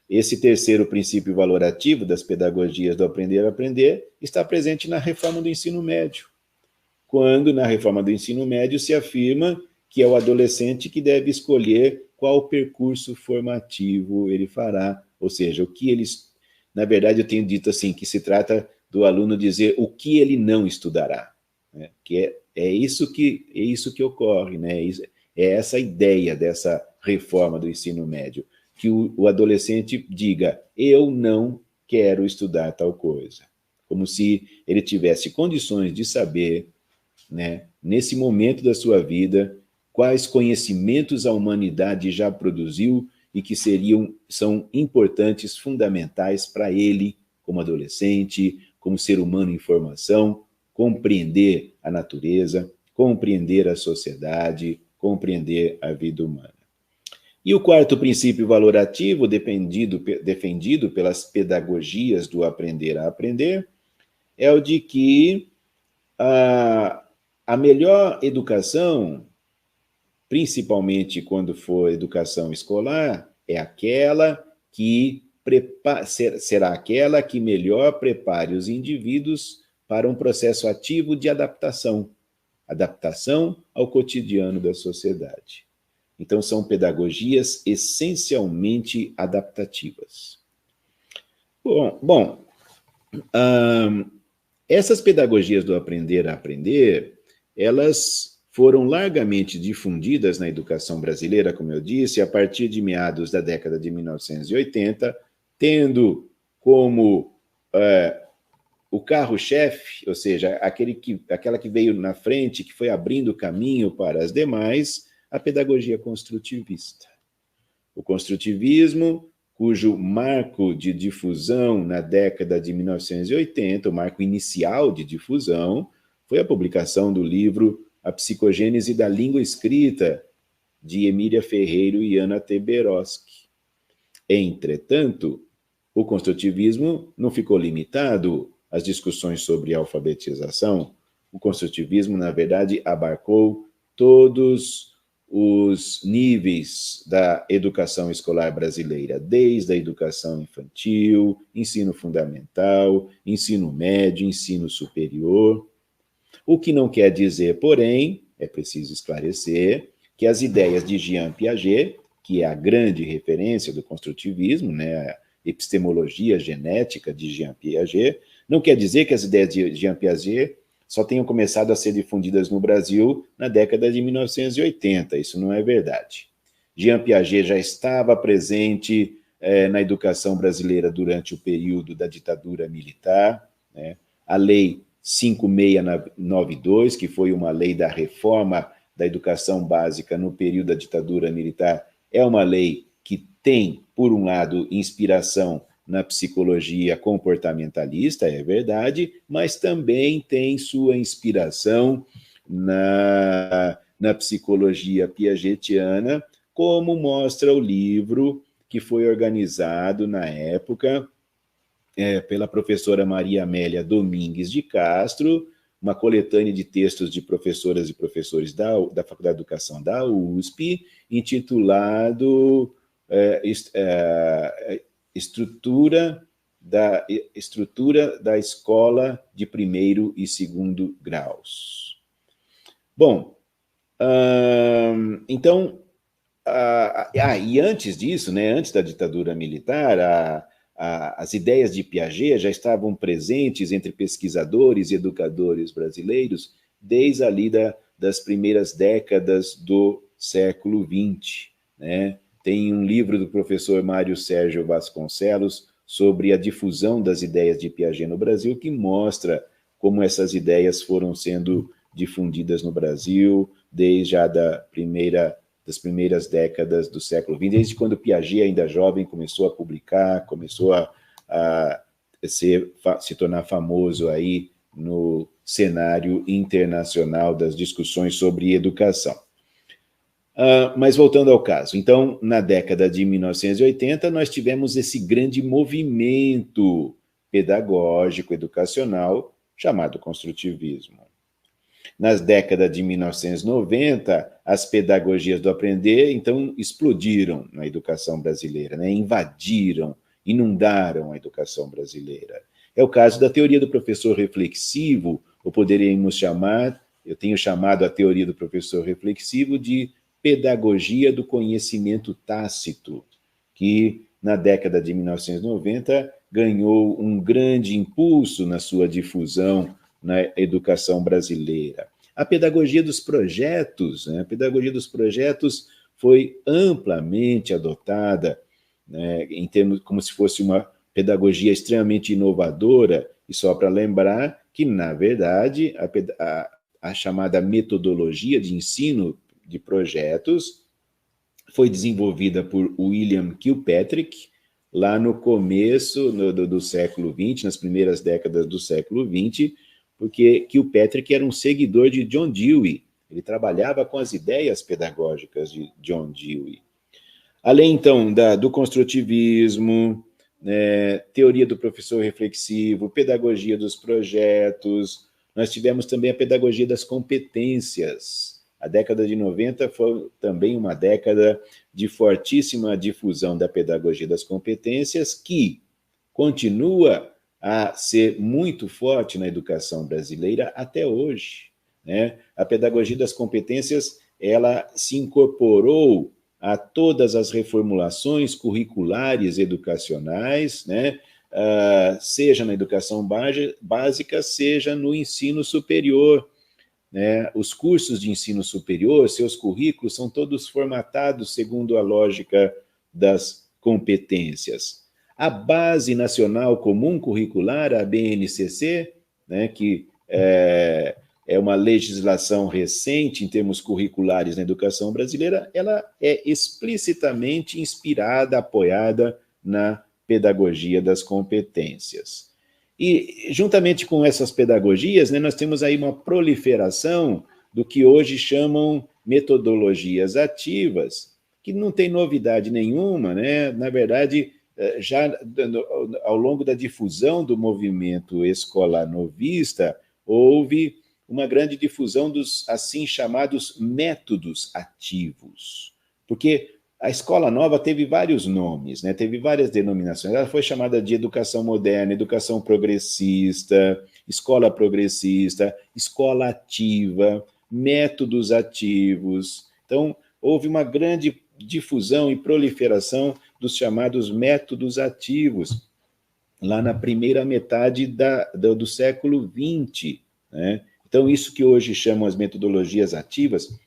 esse terceiro princípio valorativo das pedagogias do aprender a aprender está presente na reforma do ensino médio, quando na reforma do ensino médio se afirma que é o adolescente que deve escolher qual percurso formativo ele fará, ou seja, o que ele... Na verdade, eu tenho dito assim, que se trata do aluno dizer o que ele não estudará, né? Que é isso que ocorre, né? É essa ideia dessa reforma do ensino médio, que o adolescente diga, eu não quero estudar tal coisa, como se ele tivesse condições de saber, né, nesse momento da sua vida, quais conhecimentos a humanidade já produziu e que são importantes, fundamentais para ele, como adolescente, como ser humano em formação, compreender a natureza, compreender a sociedade, compreender a vida humana. E o quarto princípio valorativo, defendido pelas pedagogias do aprender a aprender, é o de que a melhor educação, principalmente quando for educação escolar, é aquela que será aquela que melhor prepare os indivíduos para um processo ativo de adaptação ao cotidiano da sociedade. Então, são pedagogias essencialmente adaptativas. Bom, essas pedagogias do aprender a aprender, elas foram largamente difundidas na educação brasileira, como eu disse, a partir de meados da década de 1980, tendo como o carro-chefe, ou seja, aquela que veio na frente, que foi abrindo caminho para as demais, a pedagogia construtivista. O construtivismo, cujo marco de difusão na década de 1980, o marco inicial de difusão, foi a publicação do livro A Psicogênese da Língua Escrita, de Emília Ferreiro e Ana Teberoski. Entretanto, o construtivismo não ficou limitado às discussões sobre alfabetização. O construtivismo, na verdade, abarcou todos os níveis da educação escolar brasileira, desde a educação infantil, ensino fundamental, ensino médio, ensino superior. O que não quer dizer, porém, é preciso esclarecer, que as ideias de Jean Piaget, que é a grande referência do construtivismo, né, a epistemologia genética de Jean Piaget, não quer dizer que as ideias de Jean Piaget só tenham começado a ser difundidas no Brasil na década de 1980. Isso não é verdade. Jean Piaget já estava presente na educação brasileira durante o período da ditadura militar, né? A Lei 5692, que foi uma lei da reforma da educação básica no período da ditadura militar, é uma lei que tem, por um lado, inspiração na psicologia comportamentalista, é verdade, mas também tem sua inspiração na psicologia piagetiana, como mostra o livro que foi organizado na época pela professora Maria Amélia Domingues de Castro, uma coletânea de textos de professoras e professores da Faculdade de Educação da USP, intitulado Estrutura da Escola de Primeiro e Segundo Graus. Bom, então, e antes disso, né, antes da ditadura militar, as ideias de Piaget já estavam presentes entre pesquisadores e educadores brasileiros desde ali das primeiras décadas do século XX, né? Tem um livro do professor Mário Sérgio Vasconcelos sobre a difusão das ideias de Piaget no Brasil, que mostra como essas ideias foram sendo difundidas no Brasil desde das primeiras décadas do século XX, desde quando Piaget, ainda jovem, começou a publicar, começou a se tornar famoso aí no cenário internacional das discussões sobre educação. Mas voltando ao caso, então, na década de 1980, nós tivemos esse grande movimento pedagógico, educacional, chamado construtivismo. Nas décadas de 1990, as pedagogias do aprender, então, explodiram na educação brasileira, né? Invadiram, inundaram a educação brasileira. É o caso da teoria do professor reflexivo, ou poderíamos chamar, eu tenho chamado a teoria do professor reflexivo de pedagogia do conhecimento tácito, que na década de 1990 ganhou um grande impulso na sua difusão na educação brasileira. A pedagogia dos projetos, né? A pedagogia dos projetos foi amplamente adotada, né, em termos como se fosse uma pedagogia extremamente inovadora, e só para lembrar que, na verdade, a chamada metodologia de ensino de projetos foi desenvolvida por William Kilpatrick, lá no começo do século XX, nas primeiras décadas do século XX, porque Kilpatrick era um seguidor de John Dewey, ele trabalhava com as ideias pedagógicas de John Dewey. Além, então, do construtivismo, né, teoria do professor reflexivo, pedagogia dos projetos, nós tivemos também a pedagogia das competências. A década de 90 foi também uma década de fortíssima difusão da pedagogia das competências, que continua a ser muito forte na educação brasileira até hoje, né? A pedagogia das competências, ela se incorporou a todas as reformulações curriculares educacionais, né? Seja na educação básica, seja no ensino superior, né? Os cursos de ensino superior, seus currículos são todos formatados segundo a lógica das competências. A Base Nacional Comum Curricular, a BNCC, né, que é uma legislação recente em termos curriculares na educação brasileira, ela é explicitamente inspirada, apoiada na pedagogia das competências. E, juntamente com essas pedagogias, né, nós temos aí uma proliferação do que hoje chamam metodologias ativas, que não tem novidade nenhuma, né? Na verdade, já ao longo da difusão do movimento escolar novista, houve uma grande difusão dos assim chamados métodos ativos, porque a escola nova teve vários nomes, né? Teve várias denominações. Ela foi chamada de educação moderna, educação progressista, escola progressista, escola ativa, métodos ativos. Então, houve uma grande difusão e proliferação dos chamados métodos ativos, lá na primeira metade do século XX, né? Então, isso que hoje chamam as metodologias ativas,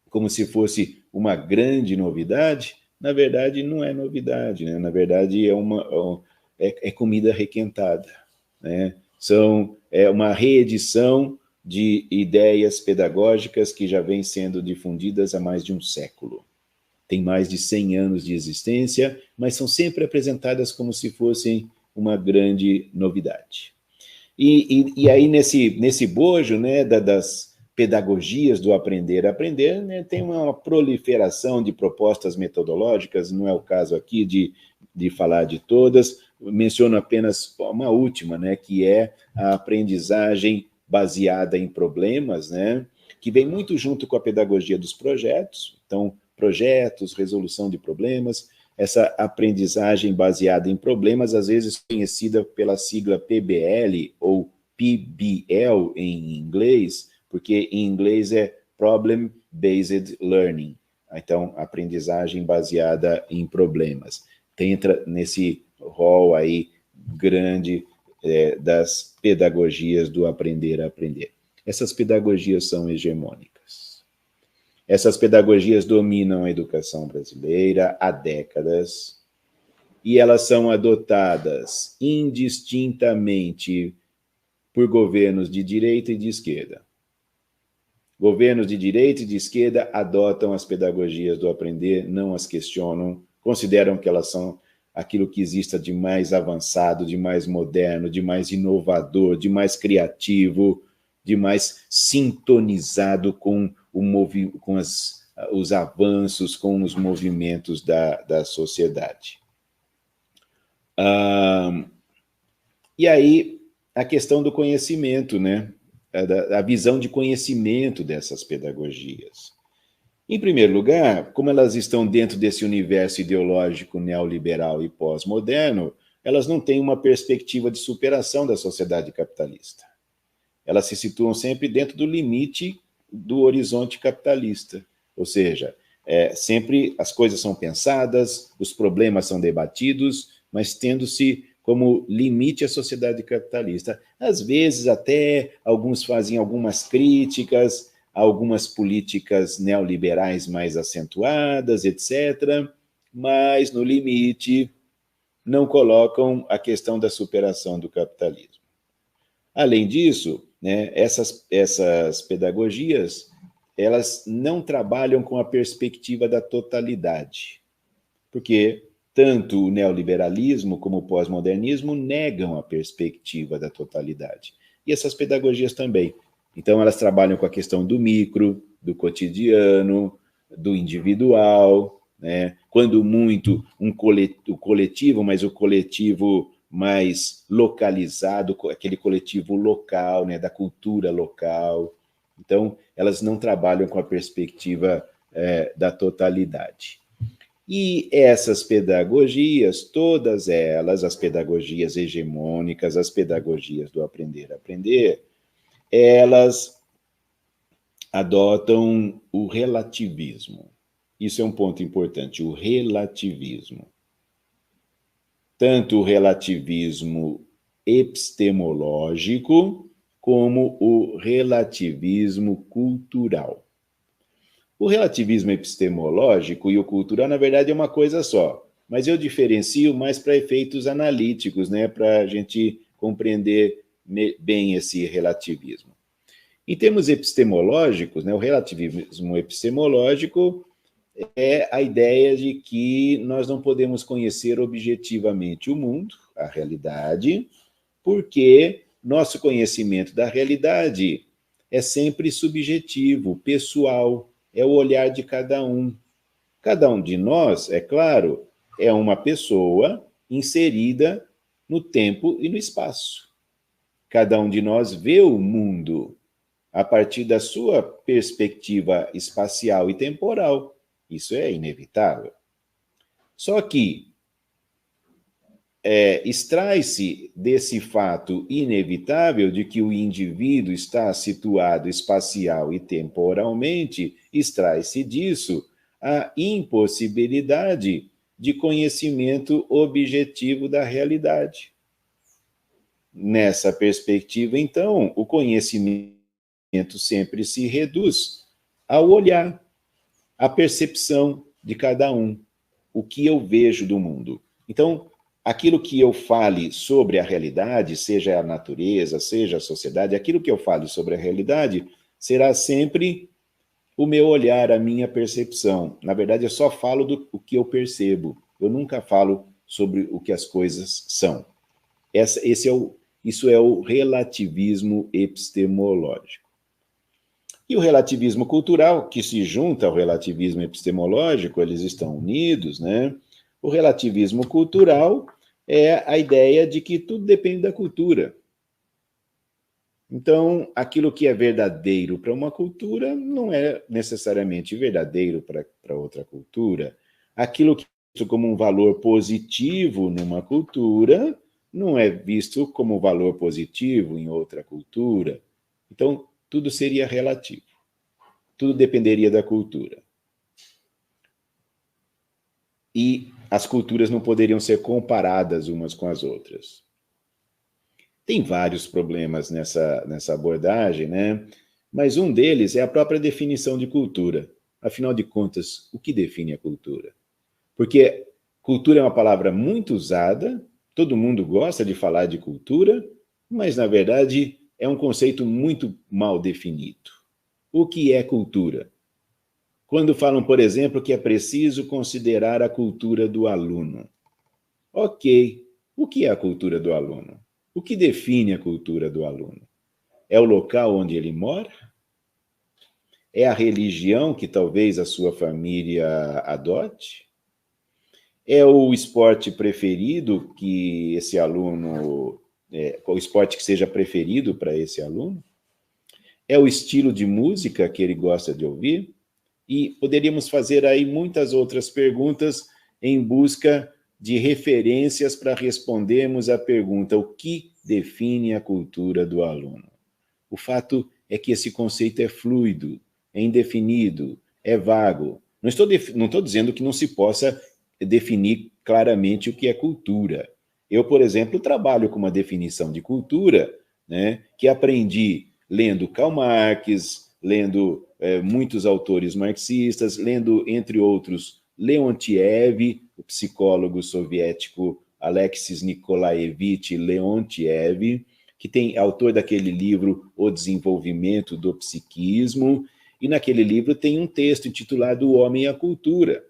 como se fosse uma grande novidade, na verdade não é novidade, né? Na verdade é comida requentada, né? É uma reedição de ideias pedagógicas que já vêm sendo difundidas há mais de um século. Tem mais de 100 anos de existência, mas são sempre apresentadas como se fossem uma grande novidade. E aí, nesse bojo, né, das pedagogias do aprender a aprender, né, tem uma proliferação de propostas metodológicas, não é o caso aqui de falar de todas, menciono apenas uma última, né, que é a aprendizagem baseada em problemas, né, que vem muito junto com a pedagogia dos projetos. Então, projetos, resolução de problemas, essa aprendizagem baseada em problemas, às vezes conhecida pela sigla PBL ou PBL em inglês, porque em inglês é Problem Based Learning. Então, aprendizagem baseada em problemas. Entra nesse rol aí grande das pedagogias do aprender a aprender. Essas pedagogias são hegemônicas. Essas pedagogias dominam a educação brasileira há décadas e elas são adotadas indistintamente por governos de direita e de esquerda. Governos de direita e de esquerda adotam as pedagogias do aprender, não as questionam, consideram que elas são aquilo que exista de mais avançado, de mais moderno, de mais inovador, de mais criativo, de mais sintonizado com os avanços, com os movimentos da sociedade. E aí, a questão do conhecimento, né? A visão de conhecimento dessas pedagogias. Em primeiro lugar, como elas estão dentro desse universo ideológico neoliberal e pós-moderno, elas não têm uma perspectiva de superação da sociedade capitalista. Elas se situam sempre dentro do limite do horizonte capitalista. Ou seja, sempre as coisas são pensadas, os problemas são debatidos, mas tendo-se como limite a sociedade capitalista. Às vezes, até, alguns fazem algumas críticas a algumas políticas neoliberais mais acentuadas, etc., mas, no limite, não colocam a questão da superação do capitalismo. Além disso, né, essas pedagogias, elas não trabalham com a perspectiva da totalidade, porque tanto o neoliberalismo como o pós-modernismo negam a perspectiva da totalidade. E essas pedagogias também. Então, elas trabalham com a questão do micro, do cotidiano, do individual, né? Quando muito o coletivo, mas o coletivo mais localizado, aquele coletivo local, né? Da cultura local. Então, elas não trabalham com a perspectiva da totalidade. E essas pedagogias, todas elas, as pedagogias hegemônicas, as pedagogias do aprender a aprender, elas adotam o relativismo. Isso é um ponto importante, o relativismo. Tanto o relativismo epistemológico como o relativismo cultural. O relativismo epistemológico e o cultural, na verdade, é uma coisa só, mas eu diferencio mais para efeitos analíticos, né, para a gente compreender bem esse relativismo. Em termos epistemológicos, né, o relativismo epistemológico é a ideia de que nós não podemos conhecer objetivamente o mundo, a realidade, porque nosso conhecimento da realidade é sempre subjetivo, pessoal, é o olhar de cada um. Cada um de nós, é claro, é uma pessoa inserida no tempo e no espaço. Cada um de nós vê o mundo a partir da sua perspectiva espacial e temporal. Isso é inevitável. Só que extrai-se desse fato inevitável de que o indivíduo está situado espacial e temporalmente, extrai-se disso a impossibilidade de conhecimento objetivo da realidade. Nessa perspectiva, então, o conhecimento sempre se reduz ao olhar, à percepção de cada um, o que eu vejo do mundo. Então, aquilo que eu fale sobre a realidade, seja a natureza, seja a sociedade, aquilo que eu fale sobre a realidade será sempre o meu olhar, a minha percepção. Na verdade, eu só falo do que eu percebo. Eu nunca falo sobre o que as coisas são. Isso é o relativismo epistemológico. E o relativismo cultural, que se junta ao relativismo epistemológico, eles estão unidos, né? O relativismo cultural é a ideia de que tudo depende da cultura. Então, aquilo que é verdadeiro para uma cultura não é necessariamente verdadeiro para outra cultura. Aquilo que é visto como um valor positivo numa cultura não é visto como valor positivo em outra cultura. Então, tudo seria relativo. Tudo dependeria da cultura. E as culturas não poderiam ser comparadas umas com as outras. Tem vários problemas nessa abordagem, né? Mas um deles é a própria definição de cultura. Afinal de contas, o que define a cultura? Porque cultura é uma palavra muito usada, todo mundo gosta de falar de cultura, mas, na verdade, é um conceito muito mal definido. O que é cultura? Quando falam, por exemplo, que é preciso considerar a cultura do aluno. Ok, o que é a cultura do aluno? O que define a cultura do aluno? É o local onde ele mora? É a religião que talvez a sua família adote? É o esporte preferido que esse aluno, o esporte que seja preferido para esse aluno? É o estilo de música que ele gosta de ouvir? E poderíamos fazer aí muitas outras perguntas em busca de referências para respondermos à pergunta: o que define a cultura do aluno? O fato é que esse conceito é fluido, é indefinido, é vago. Não estou dizendo que não se possa definir claramente o que é cultura. Eu, por exemplo, trabalho com uma definição de cultura, né, que aprendi lendo Karl Marx, lendo muitos autores marxistas, lendo, entre outros, Leontiev, o psicólogo soviético Alexis Nikolaevich Leontiev, que tem autor daquele livro O Desenvolvimento do Psiquismo, e naquele livro tem um texto intitulado O Homem e a Cultura.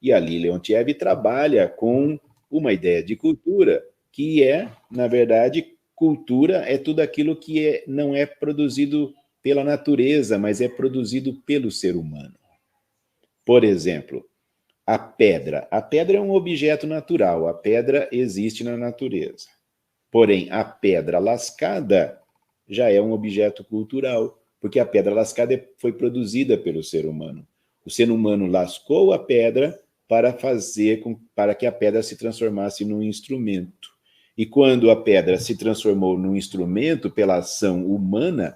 E ali Leontiev trabalha com uma ideia de cultura, que é, na verdade, cultura é tudo aquilo que não é produzido pela natureza, mas é produzido pelo ser humano. Por exemplo, a pedra. A pedra é um objeto natural, a pedra existe na natureza. Porém, a pedra lascada já é um objeto cultural, porque a pedra lascada foi produzida pelo ser humano. O ser humano lascou a pedra para que a pedra se transformasse num instrumento. E quando a pedra se transformou num instrumento pela ação humana,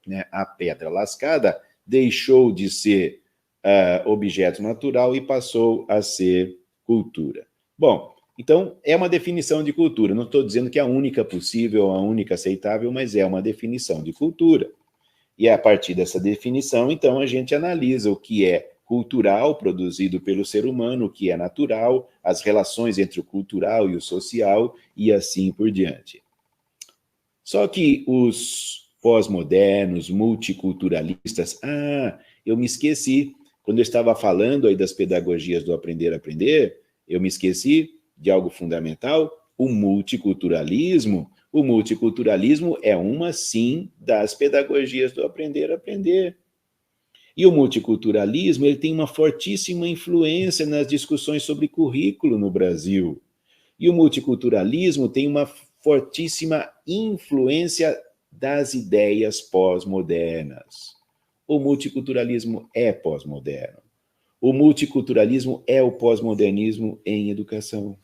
né, a pedra lascada deixou de ser objeto natural e passou a ser cultura. Bom, então é uma definição de cultura. Não estou dizendo que é a única possível, a única aceitável, mas é uma definição de cultura. E a partir dessa definição, então, a gente analisa o que é cultural, produzido pelo ser humano, o que é natural, as relações entre o cultural e o social, e assim por diante. Só que os pós-modernos, multiculturalistas... eu me esqueci, quando eu estava falando aí das pedagogias do aprender a aprender, eu me esqueci de algo fundamental, o multiculturalismo. O multiculturalismo é uma, sim, das pedagogias do aprender a aprender. E o multiculturalismo ele tem uma fortíssima influência nas discussões sobre currículo no Brasil. E o multiculturalismo tem uma fortíssima influência das ideias pós-modernas. O multiculturalismo é pós-moderno. O multiculturalismo é o pós-modernismo em educação.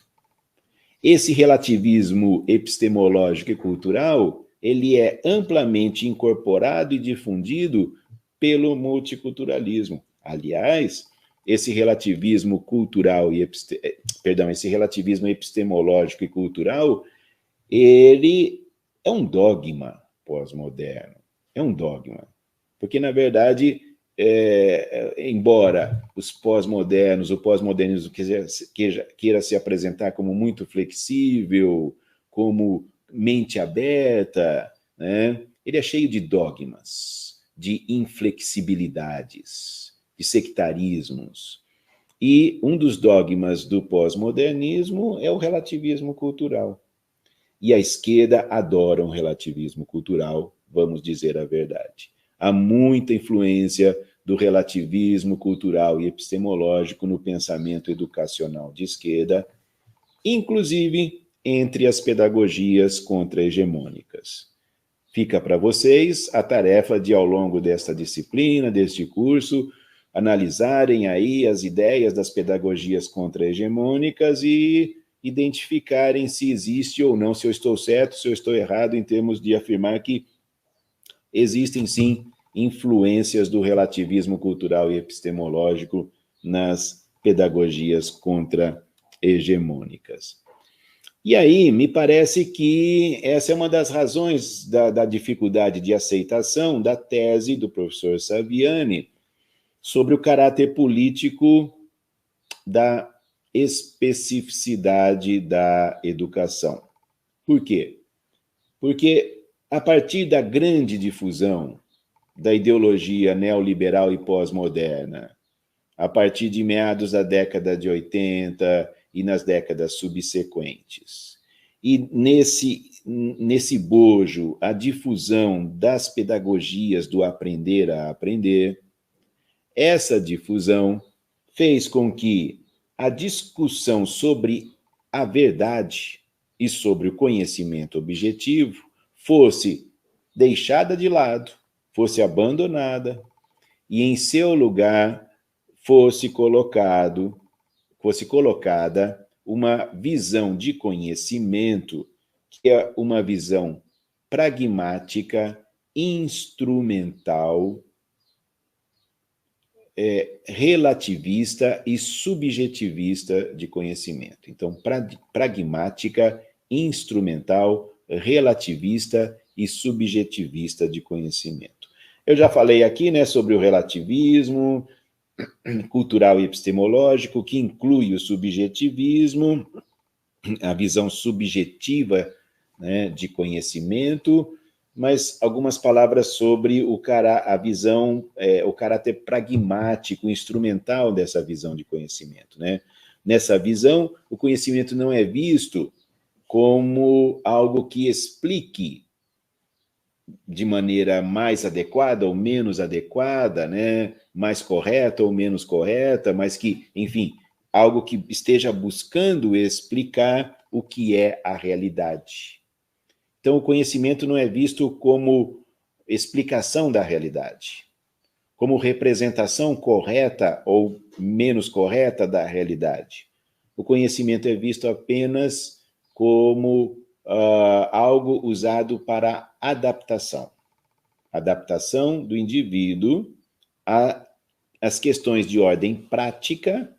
Esse relativismo epistemológico e cultural, ele é amplamente incorporado e difundido pelo multiculturalismo. Aliás, esse relativismo cultural e esse relativismo epistemológico e cultural, ele é um dogma pós-moderno. É um dogma. Porque, na verdade, embora os pós-modernos, o pós-modernismo queira se apresentar como muito flexível, como mente aberta, né? Ele é cheio de dogmas, de inflexibilidades, de sectarismos. E um dos dogmas do pós-modernismo é o relativismo cultural. E a esquerda adora um relativismo cultural, vamos dizer a verdade. Há muita influência do relativismo cultural e epistemológico no pensamento educacional de esquerda, inclusive entre as pedagogias contra-hegemônicas. Fica para vocês a tarefa de, ao longo desta disciplina, deste curso, analisarem aí as ideias das pedagogias contra-hegemônicas e identificarem se existe ou não, se eu estou certo, se eu estou errado, em termos de afirmar que existem, sim, influências do relativismo cultural e epistemológico nas pedagogias contra-hegemônicas. E aí, me parece que essa é uma das razões da dificuldade de aceitação da tese do professor Saviani sobre o caráter político da especificidade da educação. Por quê? Porque, a partir da grande difusão da ideologia neoliberal e pós-moderna, a partir de meados da década de 80 e nas décadas subsequentes, e nesse bojo, a difusão das pedagogias do aprender a aprender, essa difusão fez com que a discussão sobre a verdade e sobre o conhecimento objetivo fosse deixada de lado, fosse abandonada, e em seu lugar fosse colocada uma visão de conhecimento que é uma visão pragmática, instrumental, relativista e subjetivista de conhecimento. Então, pragmática, instrumental, relativista e subjetivista de conhecimento. Eu já falei aqui, né, sobre o relativismo cultural e epistemológico, que inclui o subjetivismo, a visão subjetiva, né, de conhecimento, mas algumas palavras sobre a visão, o caráter pragmático, instrumental dessa visão de conhecimento, né? Nessa visão, o conhecimento não é visto como algo que explique de maneira mais adequada ou menos adequada, né? Mais correta ou menos correta, mas que, enfim, algo que esteja buscando explicar o que é a realidade. Então, o conhecimento não é visto como explicação da realidade, como representação correta ou menos correta da realidade. O conhecimento é visto apenas como algo usado para adaptação. Adaptação do indivíduo às questões de ordem prática.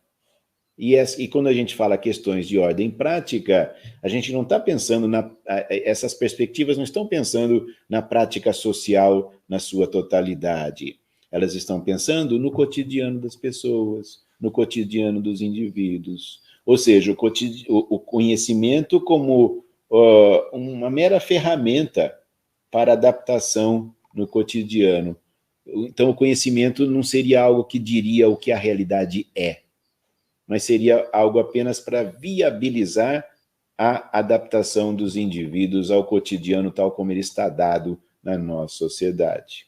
E quando a gente fala questões de ordem prática, a gente não está pensando essas perspectivas não estão pensando na prática social na sua totalidade. Elas estão pensando no cotidiano das pessoas, no cotidiano dos indivíduos. Ou seja, o conhecimento como uma mera ferramenta para adaptação no cotidiano. Então, o conhecimento não seria algo que diria o que a realidade é, mas seria algo apenas para viabilizar a adaptação dos indivíduos ao cotidiano tal como ele está dado na nossa sociedade.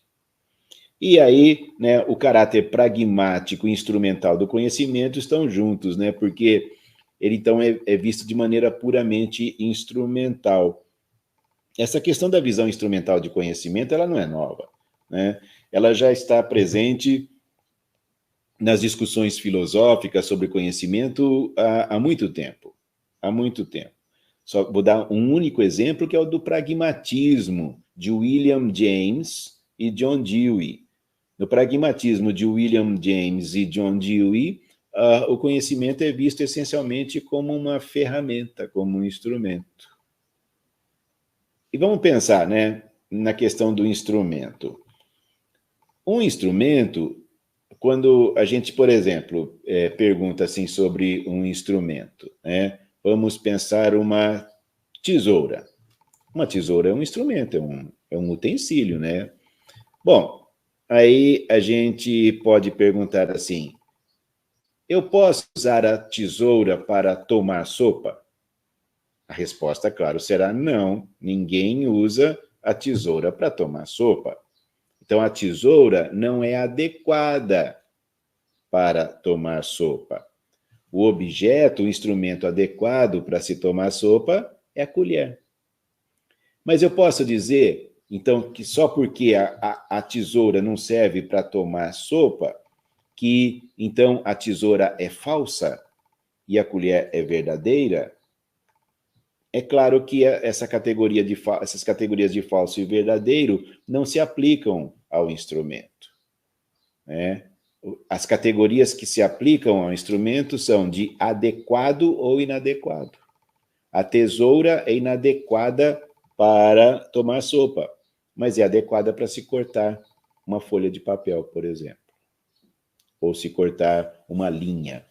E aí, né, o caráter pragmático e instrumental do conhecimento estão juntos, né, porque ele então é visto de maneira puramente instrumental. Essa questão da visão instrumental de conhecimento, ela não é nova, né? Ela já está presente nas discussões filosóficas sobre conhecimento há muito tempo. Há muito tempo. Só vou dar um único exemplo, que é o do pragmatismo, de William James e John Dewey. No pragmatismo de William James e John Dewey, o conhecimento é visto essencialmente como uma ferramenta, como um instrumento. E vamos pensar, né, na questão do instrumento. Um instrumento, quando a gente, por exemplo, pergunta assim sobre um instrumento, né? Vamos pensar uma tesoura. Uma tesoura é um instrumento, é um utensílio, né? Bom, aí a gente pode perguntar assim, eu posso usar a tesoura para tomar sopa? A resposta, claro, será não. Ninguém usa a tesoura para tomar sopa. Então, a tesoura não é adequada para tomar sopa. O objeto, o instrumento adequado para se tomar sopa é a colher. Mas eu posso dizer, então, que só porque a tesoura não serve para tomar sopa, que então a tesoura é falsa e a colher é verdadeira? É claro que essas categorias de falso e verdadeiro não se aplicam ao instrumento, né? As categorias que se aplicam ao instrumento são de adequado ou inadequado. A tesoura é inadequada para tomar sopa, mas é adequada para se cortar uma folha de papel, por exemplo, ou se cortar uma linha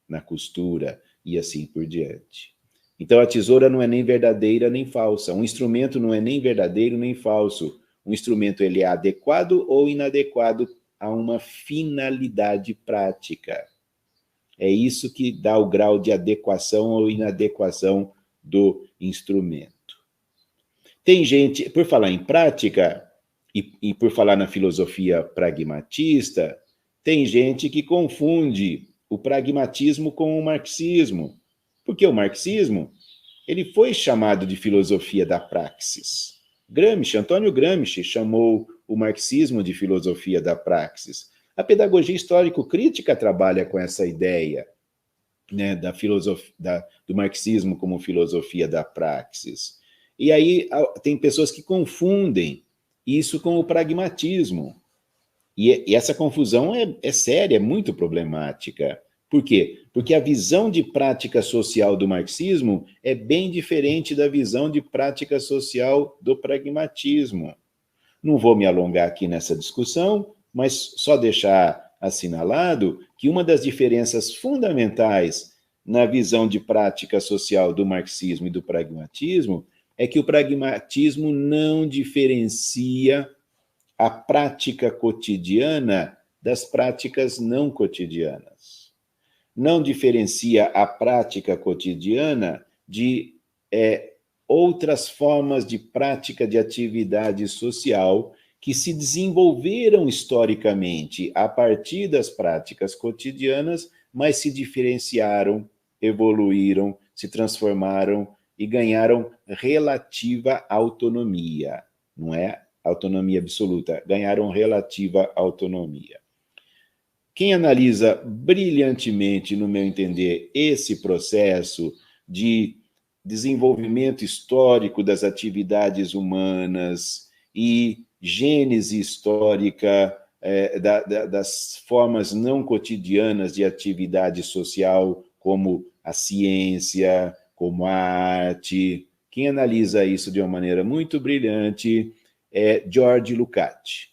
na costura e assim por diante. Então, a tesoura não é nem verdadeira nem falsa. Um instrumento não é nem verdadeiro nem falso. Um instrumento ele é adequado ou inadequado a uma finalidade prática. É isso que dá o grau de adequação ou inadequação do instrumento. Tem gente, por falar em prática e por falar na filosofia pragmatista, tem gente que confunde o pragmatismo com o marxismo, porque o marxismo ele foi chamado de filosofia da praxis. Antônio Gramsci chamou o marxismo de filosofia da praxis. A pedagogia histórico-crítica trabalha com essa ideia, né, do marxismo como filosofia da praxis. E aí tem pessoas que confundem isso com o pragmatismo. E essa confusão é séria, é muito problemática. Por quê? Porque a visão de prática social do marxismo é bem diferente da visão de prática social do pragmatismo. Não vou me alongar aqui nessa discussão, mas só deixar assinalado que uma das diferenças fundamentais na visão de prática social do marxismo e do pragmatismo é que o pragmatismo não diferencia a prática cotidiana das práticas não cotidianas. Não diferencia a prática cotidiana de outras formas de prática de atividade social que se desenvolveram historicamente a partir das práticas cotidianas, mas se diferenciaram, evoluíram, se transformaram e ganharam relativa autonomia. Não é autonomia absoluta, ganharam relativa autonomia. Quem analisa brilhantemente, no meu entender, esse processo de desenvolvimento histórico das atividades humanas e gênese histórica das formas não cotidianas de atividade social, como a ciência, como a arte. Quem analisa isso de uma maneira muito brilhante é George Lukács,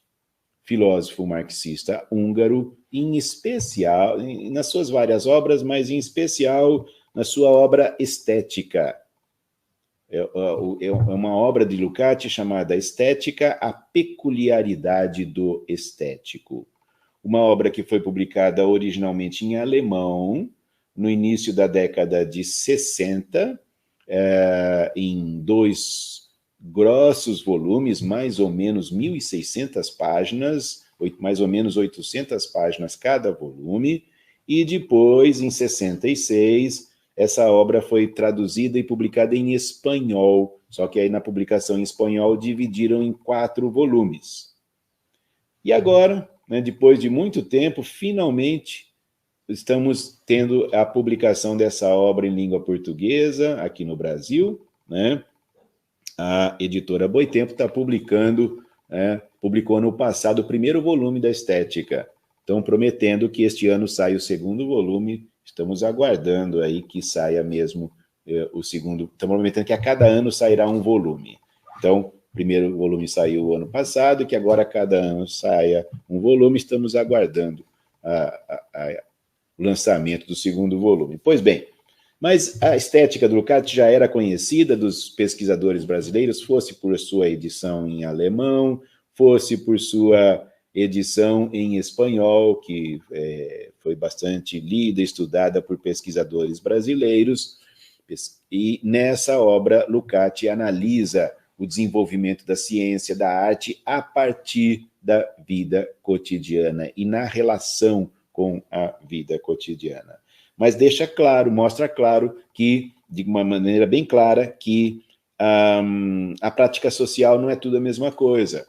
filósofo marxista húngaro, em especial, nas suas várias obras, mas em especial na sua obra Estética. É uma obra de Lukács chamada Estética, a peculiaridade do estético. Uma obra que foi publicada originalmente em alemão, no início da década de 60, em 2 grossos volumes, mais ou menos 1.600 páginas, mais ou menos 800 páginas cada volume, e depois, em 66, essa obra foi traduzida e publicada em espanhol, só que aí na publicação em espanhol dividiram em 4 volumes. E agora, né, depois de muito tempo, finalmente estamos tendo a publicação dessa obra em língua portuguesa aqui no Brasil, né? A editora Boitempo está publicando, publicou ano passado o primeiro volume da Estética. Estão prometendo que este ano saia o segundo volume. Estamos aguardando aí que saia mesmo o segundo. Estamos prometendo que a cada ano sairá um volume. Então, o primeiro volume saiu o ano passado, que agora a cada ano saia um volume. Estamos aguardando o lançamento do segundo volume. Pois bem, mas a Estética do Lukács já era conhecida dos pesquisadores brasileiros, fosse por sua edição em alemão, fosse por sua edição em espanhol, que foi bastante lida e estudada por pesquisadores brasileiros. E nessa obra, Lukács analisa o desenvolvimento da ciência, da arte, a partir da vida cotidiana e na relação com a vida cotidiana. Mas deixa claro, mostra claro que, de uma maneira bem clara, que a prática social não é tudo a mesma coisa.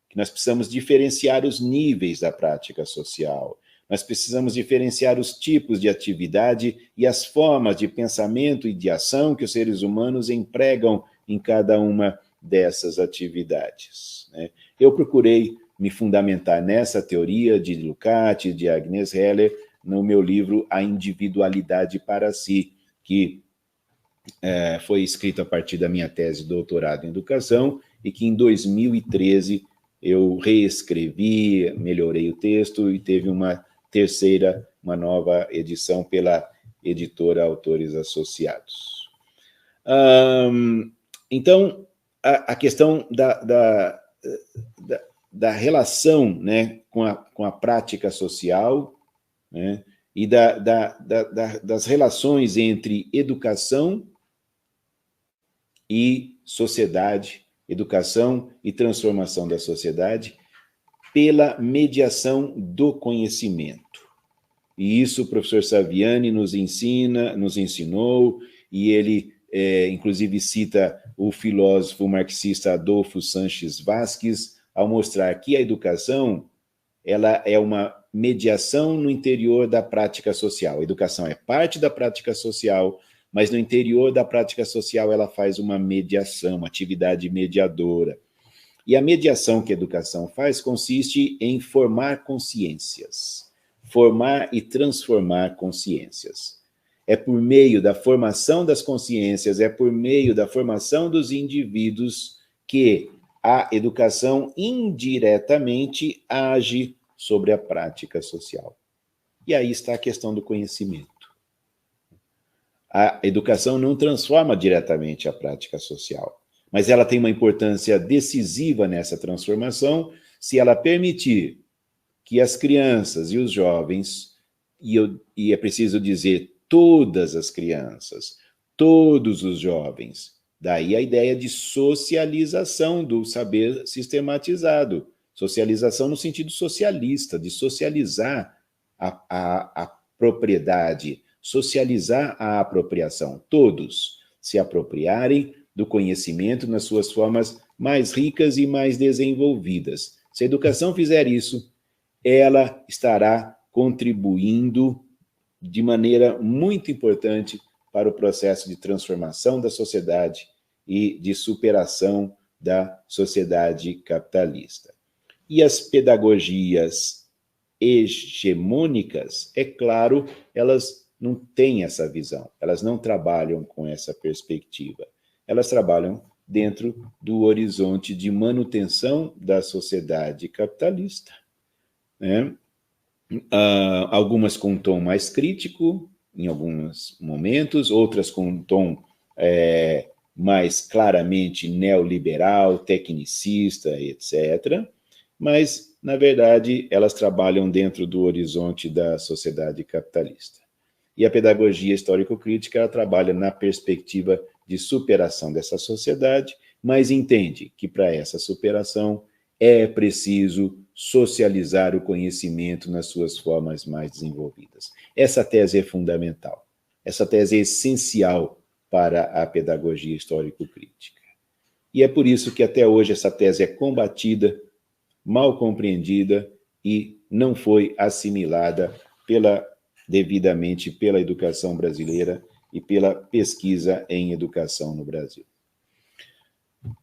Que nós precisamos diferenciar os níveis da prática social. Nós precisamos diferenciar os tipos de atividade e as formas de pensamento e de ação que os seres humanos empregam em cada uma dessas atividades, né? Eu procurei me fundamentar nessa teoria de Lukács, de Agnes Heller, no meu livro A Individualidade para Si, que foi escrito a partir da minha tese de doutorado em educação e que em 2013 eu reescrevi, melhorei o texto e teve uma nova edição pela editora Autores Associados. Então, a questão da relação, né, com a prática social, né, e das relações entre educação e sociedade, educação e transformação da sociedade, pela mediação do conhecimento. E isso o professor Saviani nos ensinou, e ele, inclusive, cita o filósofo marxista Adolfo Sanches Vasquez, ao mostrar que a educação ela é uma mediação no interior da prática social. A educação é parte da prática social, mas no interior da prática social ela faz uma mediação, uma atividade mediadora. E a mediação que a educação faz consiste em formar consciências, formar e transformar consciências. É por meio da formação das consciências, é por meio da formação dos indivíduos que a educação indiretamente age sobre a prática social. E aí está a questão do conhecimento. A educação não transforma diretamente a prática social, mas ela tem uma importância decisiva nessa transformação se ela permitir que as crianças e os jovens, e é preciso dizer todas as crianças, todos os jovens, daí a ideia de socialização do saber sistematizado, socialização no sentido socialista, de socializar a propriedade, socializar a apropriação, todos se apropriarem do conhecimento nas suas formas mais ricas e mais desenvolvidas. Se a educação fizer isso, ela estará contribuindo de maneira muito importante para o processo de transformação da sociedade e de superação da sociedade capitalista. E as pedagogias hegemônicas, é claro, elas não têm essa visão, elas não trabalham com essa perspectiva. Elas trabalham dentro do horizonte de manutenção da sociedade capitalista, né? Algumas com um tom mais crítico, em alguns momentos, outras com um tom mais claramente neoliberal, tecnicista, etc. Mas, na verdade, elas trabalham dentro do horizonte da sociedade capitalista. E a pedagogia histórico-crítica ela trabalha na perspectiva de superação dessa sociedade, mas entende que para essa superação é preciso socializar o conhecimento nas suas formas mais desenvolvidas. Essa tese é fundamental. Essa tese é essencial para a pedagogia histórico-crítica. E é por isso que até hoje essa tese é combatida, mal compreendida e não foi assimilada devidamente pela educação brasileira e pela pesquisa em educação no Brasil.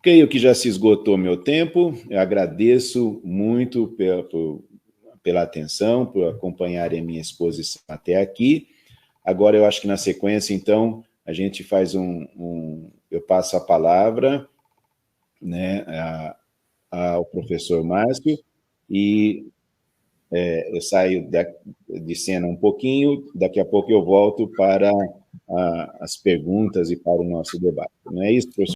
Creio que já se esgotou meu tempo. Eu agradeço muito pela atenção, por acompanharem a minha exposição até aqui. Agora, eu acho que na sequência, então, a gente faz eu passo a palavra, né, ao professor Márcio, e eu saio de cena um pouquinho, daqui a pouco eu volto para as perguntas e para o nosso debate. Não é isso, professor?